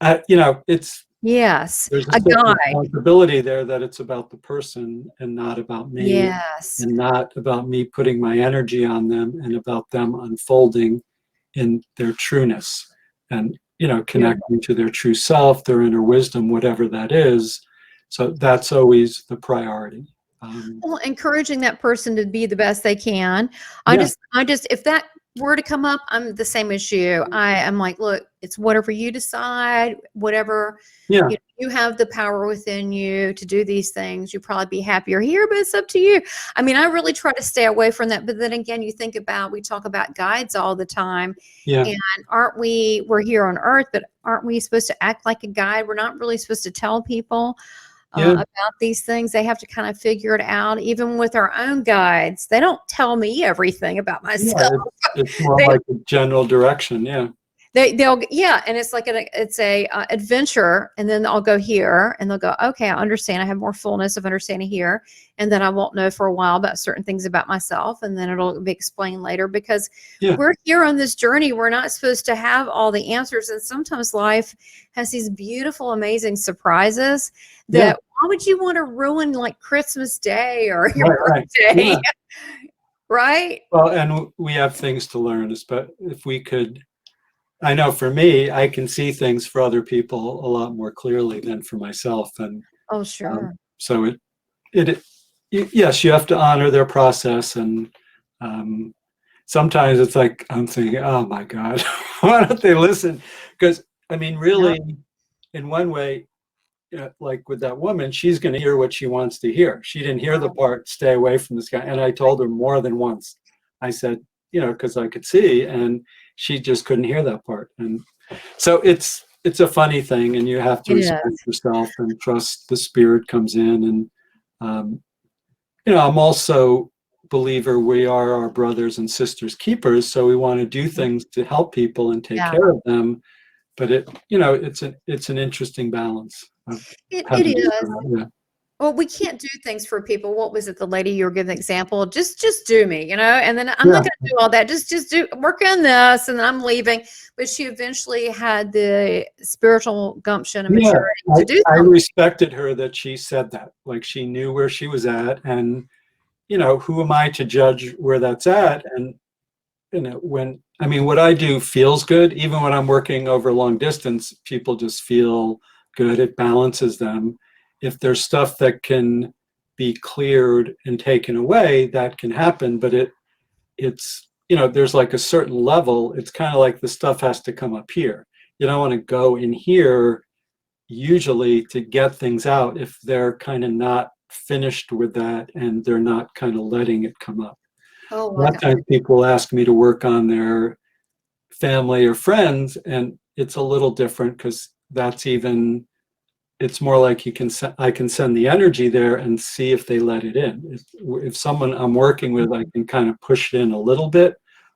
it's, there's a certain responsibility there that it's about the person and not about me. And not about me putting my energy on them, and about them unfolding in their trueness and, connecting to their true self, their inner wisdom, whatever that is. So that's always the priority. Well, encouraging that person to be the best they can. I just, if that were to come up, I'm the same as you. I am like, look, it's whatever you decide, whatever, you have the power within you to do these things. You'd probably be happier here, but it's up to you. I mean, I really try to stay away from that. But then again, you think about, we talk about guides all the time. Yeah. And we're here on earth, but aren't we supposed to act like a guide? We're not really supposed to tell people about these things. They have to kind of figure it out. Even with our own guides, they don't tell me everything about myself. It's more like a general direction. Yeah. They'll and it's like it's a adventure, and then I'll go here and they'll go, okay, I understand. I have more fullness of understanding here, and then I won't know for a while about certain things about myself, and then it'll be explained later, because we're here on this journey. We're not supposed to have all the answers, and sometimes life has these beautiful, amazing surprises that why would you want to ruin, like Christmas Day or your birthday? Yeah. Right? Well, and we have things to learn, but if we could. I know for me, I can see things for other people a lot more clearly than for myself. And so yes, you have to honor their process. And sometimes it's like, I'm thinking, oh my God, why don't they listen? Because I mean, really, in one way, like with that woman, she's going to hear what she wants to hear. She didn't hear the part, stay away from this guy. And I told her more than once. I said, because I could see, and she just couldn't hear that part. And so it's a funny thing, and you have to respect yourself and trust the spirit comes in. And I'm also a believer we are our brothers and sisters keepers, so we want to do things to help people and take care of them. But it's an interesting balance. It is. Well, we can't do things for people. What was it? The lady you were giving the example, just do me, and then I'm not going to do all that. Just work on this, and then I'm leaving. But she eventually had the spiritual gumption and maturity to do something. I respected her that she said that. Like, she knew where she was at, and who am I to judge where that's at? And what I do feels good. Even when I'm working over long distance, people just feel good. It balances them. If there's stuff that can be cleared and taken away, that can happen, but it's there's like a certain level. It's kind of like the stuff has to come up here. You don't want to go in here usually to get things out if they're kind of not finished with that and they're not kind of letting it come up. A lot of times people ask me to work on their family or friends, and it's a little different because it's more like I can send the energy there and see if they let it in. If someone I'm working with, I can kind of push it in a little bit,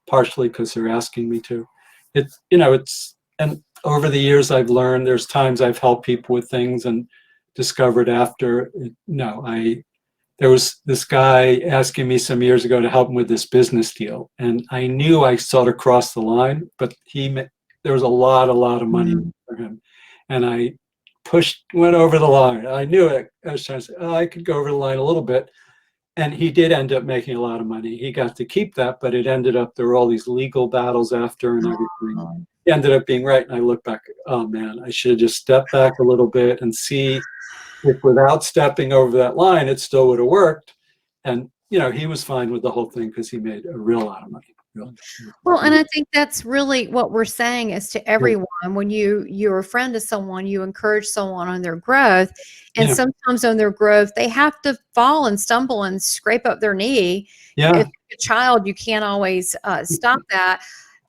partially because they're asking me to. And over the years I've learned there's times I've helped people with things and discovered after, there was this guy asking me some years ago to help him with this business deal. And I knew I sort of crossed the line, but there was a lot of money for him. And I went over the line. I knew it. I was trying to say, I could go over the line a little bit. And he did end up making a lot of money. He got to keep that, but it ended up, there were all these legal battles after and everything. He ended up being right. And I look back, oh man, I should have just stepped back a little bit and see if without stepping over that line, it still would have worked. And, he was fine with the whole thing because he made a real lot of money. Well, and I think that's really what we're saying is to everyone. When you're a friend to someone, you encourage someone on their growth, and sometimes on their growth they have to fall and stumble and scrape up their knee. If you're a child, you can't always stop that.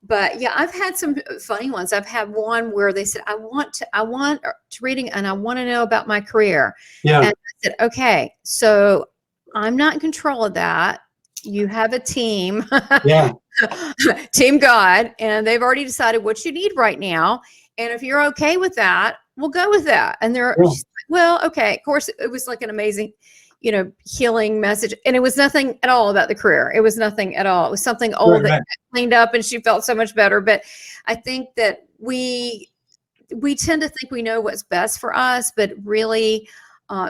But I've had some funny ones. I've had one where they said, I want to reading, and I want to know about my career. And I said, okay, so I'm not in control of that. You have a team. Team God, and they've already decided what you need right now, and if you're okay with that, we'll go with that. And they're well, okay. Of course, it was like an amazing healing message, and it was nothing at all about the career. It was nothing at all. It was something old that got cleaned up, and she felt so much better. But I think that we tend to think we know what's best for us, but really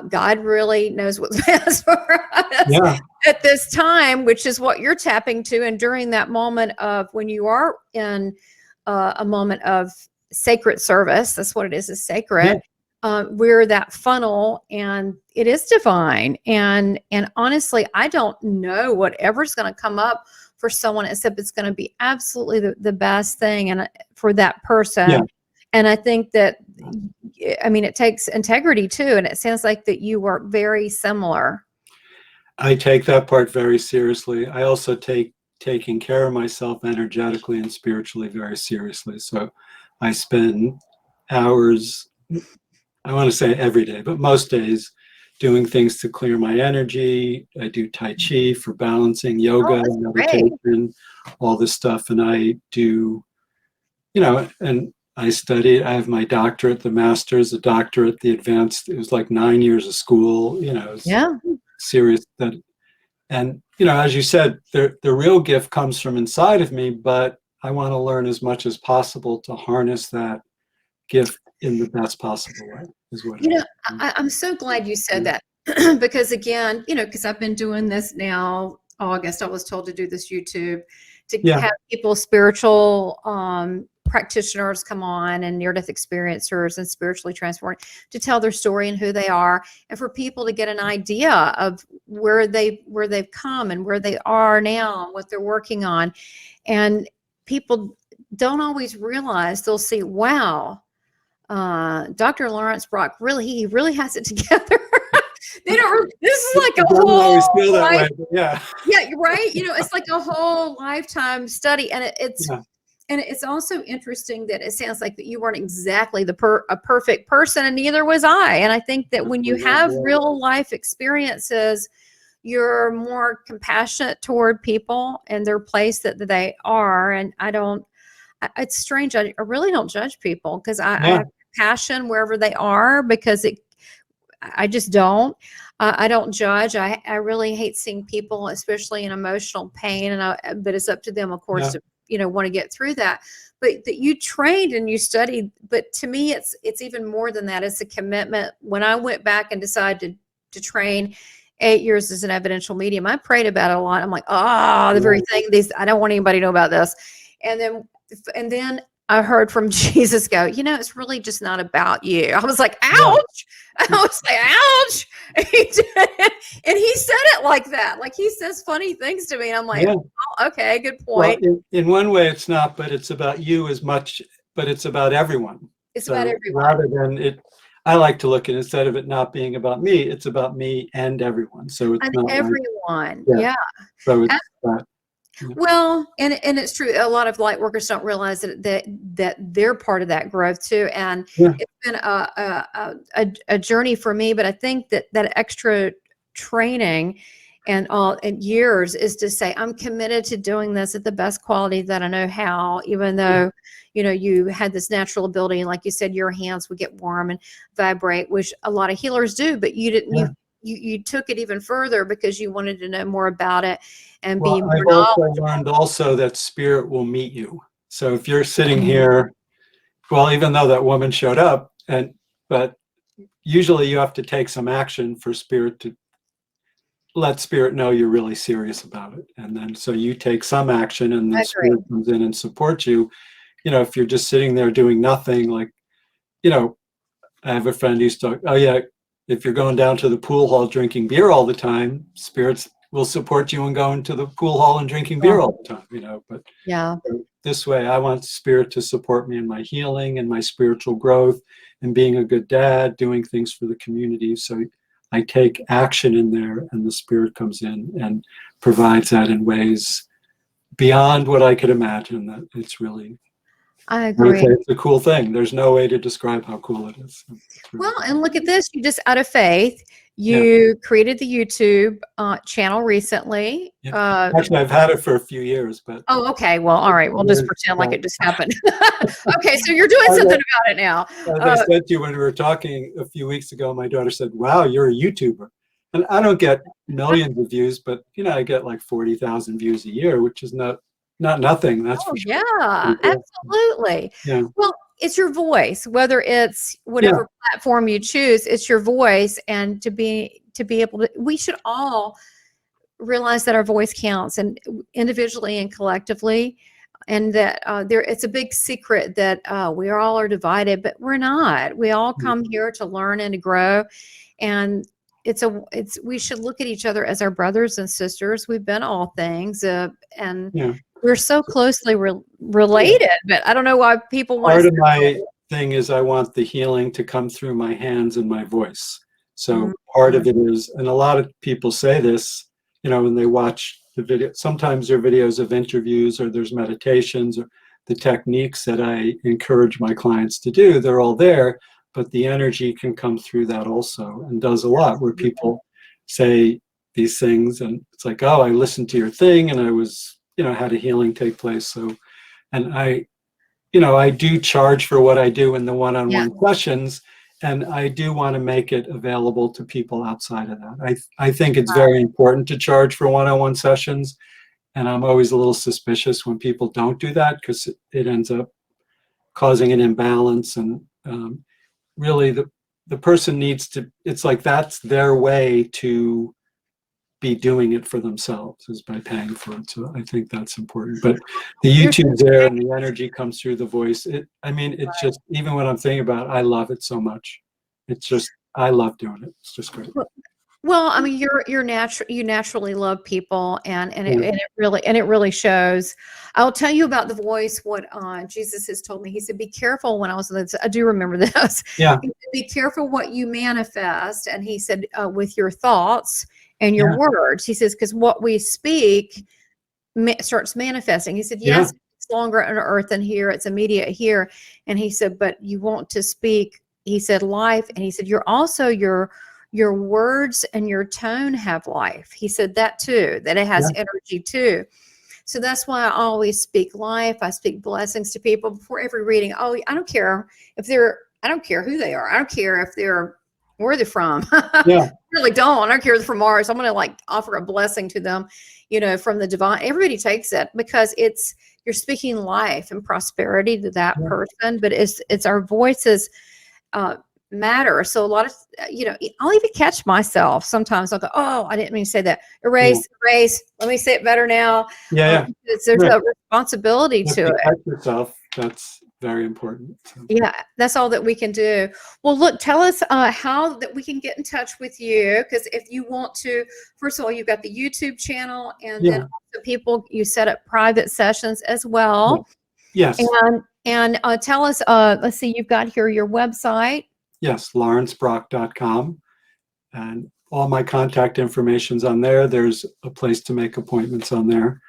God really knows what's best for us at this time, which is what you're tapping to. And during that moment of when you are in a moment of sacred service, that's what it is sacred. We're that funnel, and it is divine. And honestly, I don't know whatever's going to come up for someone, except it's going to be absolutely the best thing and for that person. And I think that, I mean, it takes integrity too. And it sounds like that you work very similar. I take that part very seriously. I also take taking care of myself energetically and spiritually very seriously. So I spend hours, I want to say every day, but most days, doing things to clear my energy. I do Tai Chi for balancing, yoga, meditation, all this stuff. And I do, and I studied, I have my doctorate, the master's, the doctorate, the advanced. It was like 9 years of school, it was serious. And, as you said, the real gift comes from inside of me, but I want to learn as much as possible to harness that gift in the best possible way, is what I'm so glad you said that. Because again, because I've been doing this now, August, I was told to do this YouTube to have people, spiritual practitioners come on, and near-death experiencers and spiritually transformed, to tell their story and who they are, and for people to get an idea of where they've come and where they are now and what they're working on. And people don't always realize, they'll see, wow, Dr. Laurence Brock, he really has it together. They don't. This is like a whole. Always feel that way, yeah, you're right. It's like a whole lifetime study, and it's also interesting that it sounds like that you weren't exactly a perfect person, and neither was I. And I think that when you have real life experiences, you're more compassionate toward people and their place that they are. And it's strange. I really don't judge people, because I have passion wherever they are, because I just don't. I don't judge. I really hate seeing people, especially in emotional pain, but it's up to them, of course, to want to get through that. But that you trained and you studied. But to me, it's even more than that. It's a commitment. When I went back and decided to train 8 years as an evidential medium, I prayed about it a lot. I'm like, the very thing. I don't want anybody to know about this. And then I heard from Jesus go, it's really just not about you. I was like, ouch. I was like, ouch. And he said it like that. Like, he says funny things to me. And I'm like, okay, good point. Well, in one way it's not, but it's about you as much, but it's about everyone. It's about everyone. Rather than it, I like to look at, instead of it not being about me, it's about me and everyone. So it's not everyone. So it's that. Well, and it's true. A lot of light workers don't realize that they're part of that growth too. And it's been a journey for me. But I think that extra training and years is to say, I'm committed to doing this at the best quality that I know how, even though you had this natural ability, and like you said, your hands would get warm and vibrate, which a lot of healers do, but you didn't. You took it even further because you wanted to know more about it and be more knowledgeable. I've learned also that spirit will meet you. So if you're sitting here, well, even though that woman showed up, but usually you have to take some action for spirit to let spirit know you're really serious about it. And then so you take some action, and then spirit comes in and supports you. If you're just sitting there doing nothing, like, I have a friend who's talking, if you're going down to the pool hall drinking beer all the time, spirits will support you in going to the pool hall and drinking beer all the time, but this way I want spirit to support me in my healing and my spiritual growth and being a good dad, doing things for the community. So I take action in there, and the spirit comes in and provides that in ways beyond what I could imagine. That it's really, I agree. It's a cool thing. There's no way to describe how cool it is. Well, and look at this. You just, out of faith, you created the YouTube channel recently. Actually, I've had it for a few years, but. Oh, okay. Well, all right. We'll just pretend like it just happened. Okay. So you're doing something about it now. As I said to you when we were talking a few weeks ago, my daughter said, wow, you're a YouTuber. And I don't get millions of views, but, I get like 40,000 views a year, which is not nothing. That's for sure. Yeah, absolutely. Well, it's your voice, whether it's whatever platform you choose, it's your voice. And to be able to, we should all realize that our voice counts, and individually and collectively, and that it's a big secret that we all are divided, but we're not. We all come here to learn and to grow. And we should look at each other as our brothers and sisters. We've been all things, and we're so closely related, but I don't know why people want part of my thing is I want the healing to come through my hands and my voice. So part of it is, and a lot of people say this, when they watch the video, sometimes there are videos of interviews or there's meditations or the techniques that I encourage my clients to do, they're all there, but the energy can come through that also, and does a lot, where people say these things and it's like, oh, I listened to your thing and I was, had a healing take place. So, and I do charge for what I do in the one-on-one sessions, and I do want to make it available to people outside of that. I think it's very important to charge for one-on-one sessions, and I'm always a little suspicious when people don't do that, because it ends up causing an imbalance, and really the person needs to, it's like that's their way to be doing it for themselves, is by paying for it. So I think that's important. But the YouTube's there and the energy comes through the voice. It's just, even when I'm thinking about it, I love it so much. It's just, I love doing it. It's just great. Well, I mean, you naturally love people, and it really shows. I'll tell you about the voice. What Jesus has told me. He said, "Be careful." When I was, I do remember this. Yeah. He said, "Be careful what you manifest," and he said, with your thoughts and your words. He says, because what we speak starts manifesting. He said, yes, it's longer on earth than here. It's immediate here. And he said, but you want to speak, he said, life. And he said, you're also your words and your tone have life. He said that too, that it has energy too. So that's why I always speak life. I speak blessings to people before every reading. Oh, I don't care I don't care who they are. I don't care if where they're from. Yeah. I really don't. I don't care if they're from Mars. I'm going to offer a blessing to them, from the divine. Everybody takes it, because you're speaking life and prosperity to that person, but it's our voices matter. So a lot of, I'll even catch myself. Sometimes I'll go, oh, I didn't mean to say that. Erase. Let me say it better now. Yeah. There's a responsibility to it. Catch yourself. That's very important. So. Yeah, that's all that we can do. Well, look, tell us how that we can get in touch with you, because if you want to, first of all, you've got the YouTube channel, and then also you set up private sessions as well. Yes. And tell us, let's see, you've got here your website. Yes, laurencebrock.com, and all my contact information's on there. There's a place to make appointments on there.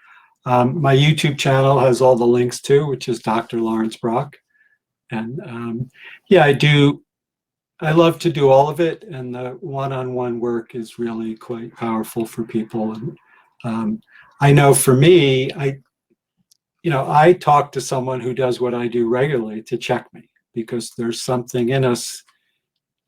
My YouTube channel has all the links too, which is Dr. Laurence Brock. And I love to do all of it. And the one-on-one work is really quite powerful for people. And I know for me, I talk to someone who does what I do regularly to check me, because there's something in us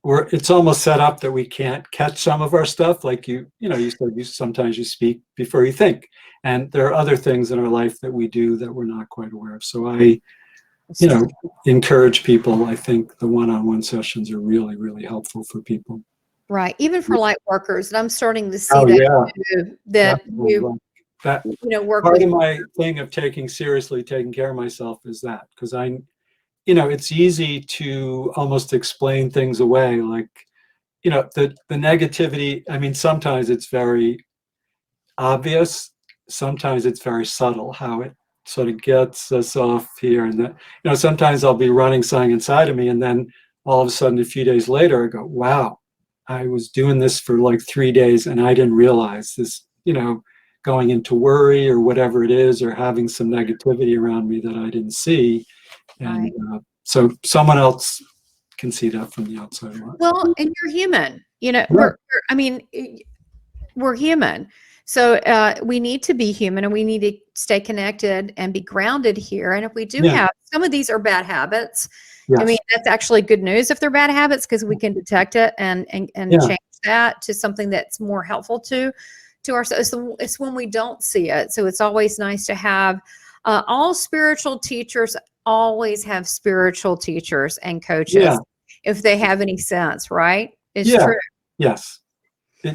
where it's almost set up that we can't catch some of our stuff. Like you said, sometimes you speak before you think. And there are other things in our life that we do that we're not quite aware of. So I, encourage people. I think the one-on-one sessions are really, really helpful for people. Right. Even for light workers. And I'm starting to see that work part of my thing of taking care of myself is that, because it's easy to almost explain things away. Like, the negativity, sometimes it's very obvious. Sometimes it's very subtle how it sort of gets us off here and that. Sometimes I'll be running something inside of me, and then all of a sudden, a few days later, I go, wow, I was doing this for like 3 days and I didn't realize this, going into worry or whatever it is, or having some negativity around me that I didn't see. And so someone else can see that from the outside. Well, and you're human, we're human. So we need to be human, and we need to stay connected and be grounded here. And if we do have, some of these are bad habits. Yes. That's actually good news if they're bad habits, because we can detect it and change that to something that's more helpful to ourselves. It's when we don't see it. So it's always nice to have all spiritual teachers always have spiritual teachers and coaches if they have any sense, right? It's true. Yes.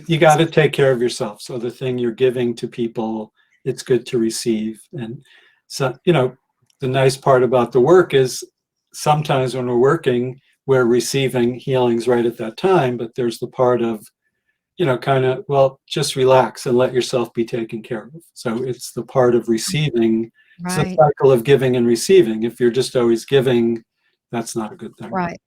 You got to take care of yourself. So the thing you're giving to people, it's good to receive. And so, the nice part about the work is sometimes when we're working, we're receiving healings right at that time, but there's the part of, just relax and let yourself be taken care of. So it's the part of receiving. Right. It's a cycle of giving and receiving. If you're just always giving, that's not a good thing. Right.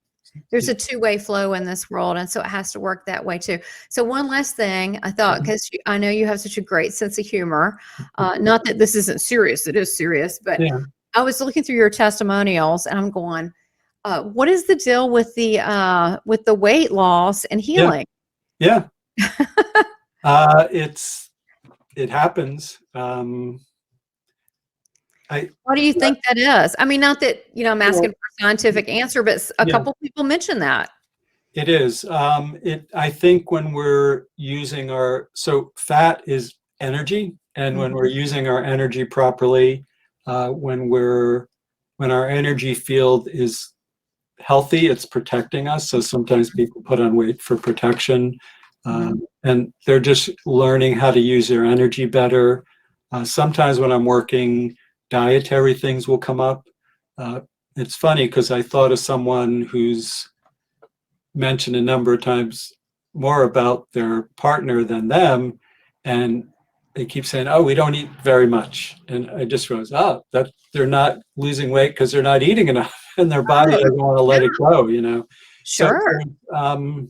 There's a two-way flow in this world, and so it has to work that way too. So one last thing I thought, because I know you have such a great sense of humor, not that this isn't serious, it is serious, but Yeah. I was looking through your testimonials and I'm going, what is the deal with the weight loss and healing? Yeah. It happens. What do you think that is? I mean, not that, I'm asking for a scientific answer, but a Yeah. couple people mentioned that. It is. I think when we're using so fat is energy, and when we're using our energy properly, when our energy field is healthy, it's protecting us. So sometimes people put on weight for protection, and they're just learning how to use their energy better. Sometimes when I'm working, dietary things will come up. It's funny because I thought of someone who's mentioned a number of times more about their partner than them, and they keep saying, "Oh, we don't eat very much," and I just realized, that they're not losing weight because they're not eating enough, and their body doesn't want to let it go. Sure. So,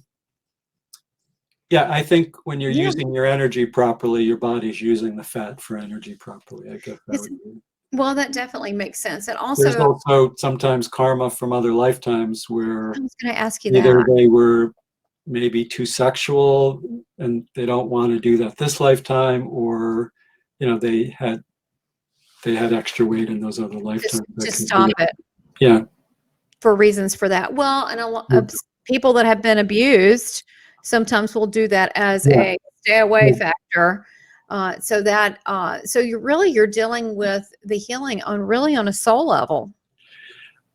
yeah, I think when you're using your energy properly, your body's using the fat for energy properly. I guess that would be. Well, that definitely makes sense. And There's also, also sometimes karma from other lifetimes where I was going to ask you either that. they were maybe too sexual and they don't want to do that this lifetime, or they had extra weight in those other lifetimes. To stop it. Yeah. For reasons for that. Well, and a lot of people that have been abused sometimes will do that as a stay away factor. So you're dealing with the healing on a soul level.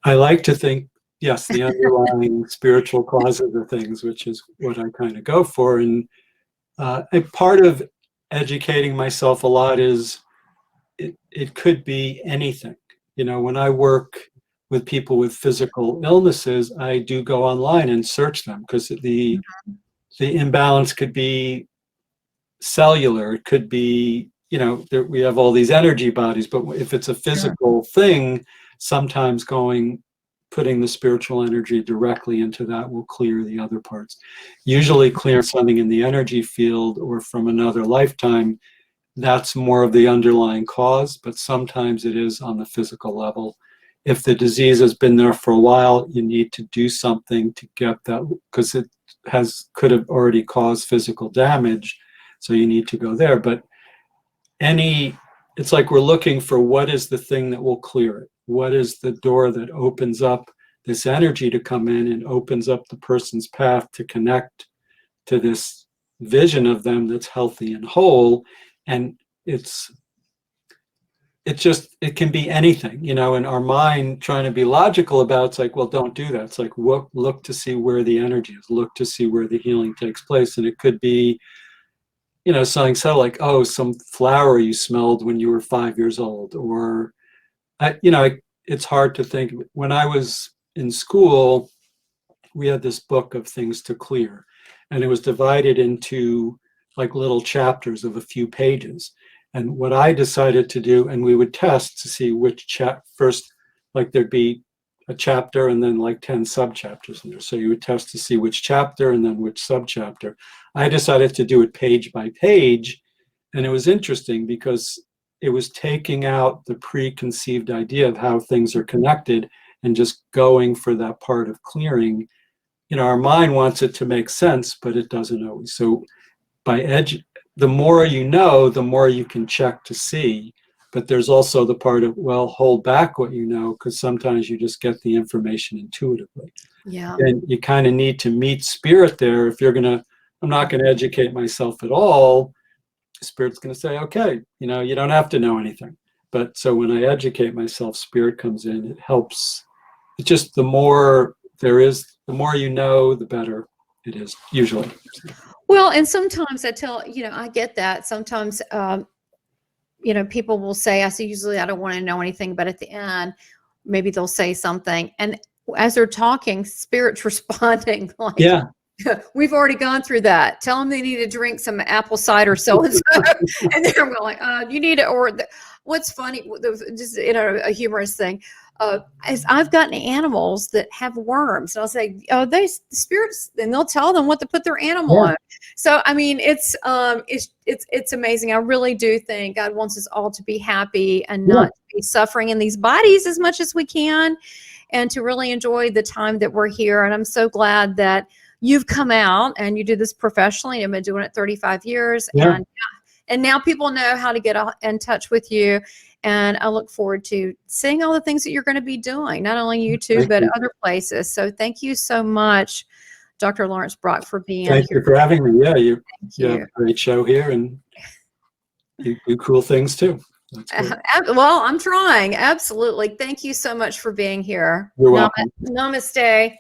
I like to think, yes, the underlying spiritual causes of things, which is what I kind of go for. And a part of educating myself a lot is it could be anything. When I work with people with physical illnesses, I do go online and search them because the imbalance could be cellular. It could be, we have all these energy bodies, but if it's a physical thing, sometimes putting the spiritual energy directly into that will clear the other parts. Usually clear something in the energy field or from another lifetime, that's more of the underlying cause, but sometimes it is on the physical level. If the disease has been there for a while, you need to do something to get that, because it could have already caused physical damage. So you need to go there. But it's like we're looking for what is the thing that will clear it? What is the door that opens up this energy to come in and opens up the person's path to connect to this vision of them that's healthy and whole? And it can be anything, in our mind trying to be logical about it's like, well, don't do that. It's like, look to see where the energy is, look to see where the healing takes place. And it could be, something so like, oh, some flower you smelled when you were 5 years old, or, it's hard to think. When I was in school, we had this book of things to clear, and it was divided into like little chapters of a few pages. And what I decided to do, and we would test to see which first, like there'd be a chapter and then like 10 subchapters in there. So you would test to see which chapter and then which subchapter. I decided to do it page by page. And it was interesting because it was taking out the preconceived idea of how things are connected and just going for that part of clearing. Our mind wants it to make sense, but it doesn't always. So the more you know, the more you can check to see. But there's also the part of, well, hold back what you know, because sometimes you just get the information intuitively. Yeah. And you kind of need to meet spirit there. If I'm not going to educate myself at all, spirit's going to say, okay, you don't have to know anything. But so when I educate myself, spirit comes in, it helps. It's just the more there is, the more you know, the better it is, usually. Well, and sometimes I get that. Sometimes, people will say, usually I don't want to know anything, but at the end, maybe they'll say something. And as they're talking, spirit's responding like, yeah, we've already gone through that. Tell them they need to drink some apple cider so-and-so. And then I'm going like, you need it. Or what's funny, just, a humorous thing. as I've gotten animals that have worms, and I'll say, "Oh, they spirits," and they'll tell them what to put their animal Yeah. on. So, I mean, it's amazing. I really do think God wants us all to be happy and Yeah. not to be suffering in these bodies as much as we can, and to really enjoy the time that we're here. And I'm so glad that you've come out and you do this professionally. I've been doing it 35 years, Yeah. and now people know how to get in touch with you. And I look forward to seeing all the things that you're going to be doing, not only YouTube, Thank but you. other places. So thank you so much, Dr. Laurence Brock, for being Thank here. you for having me. Yeah, you Thank have you. a great show here, and you do cool things too. That's great. Well, I'm trying. Absolutely. Thank you so much for being here. You're welcome. Namaste.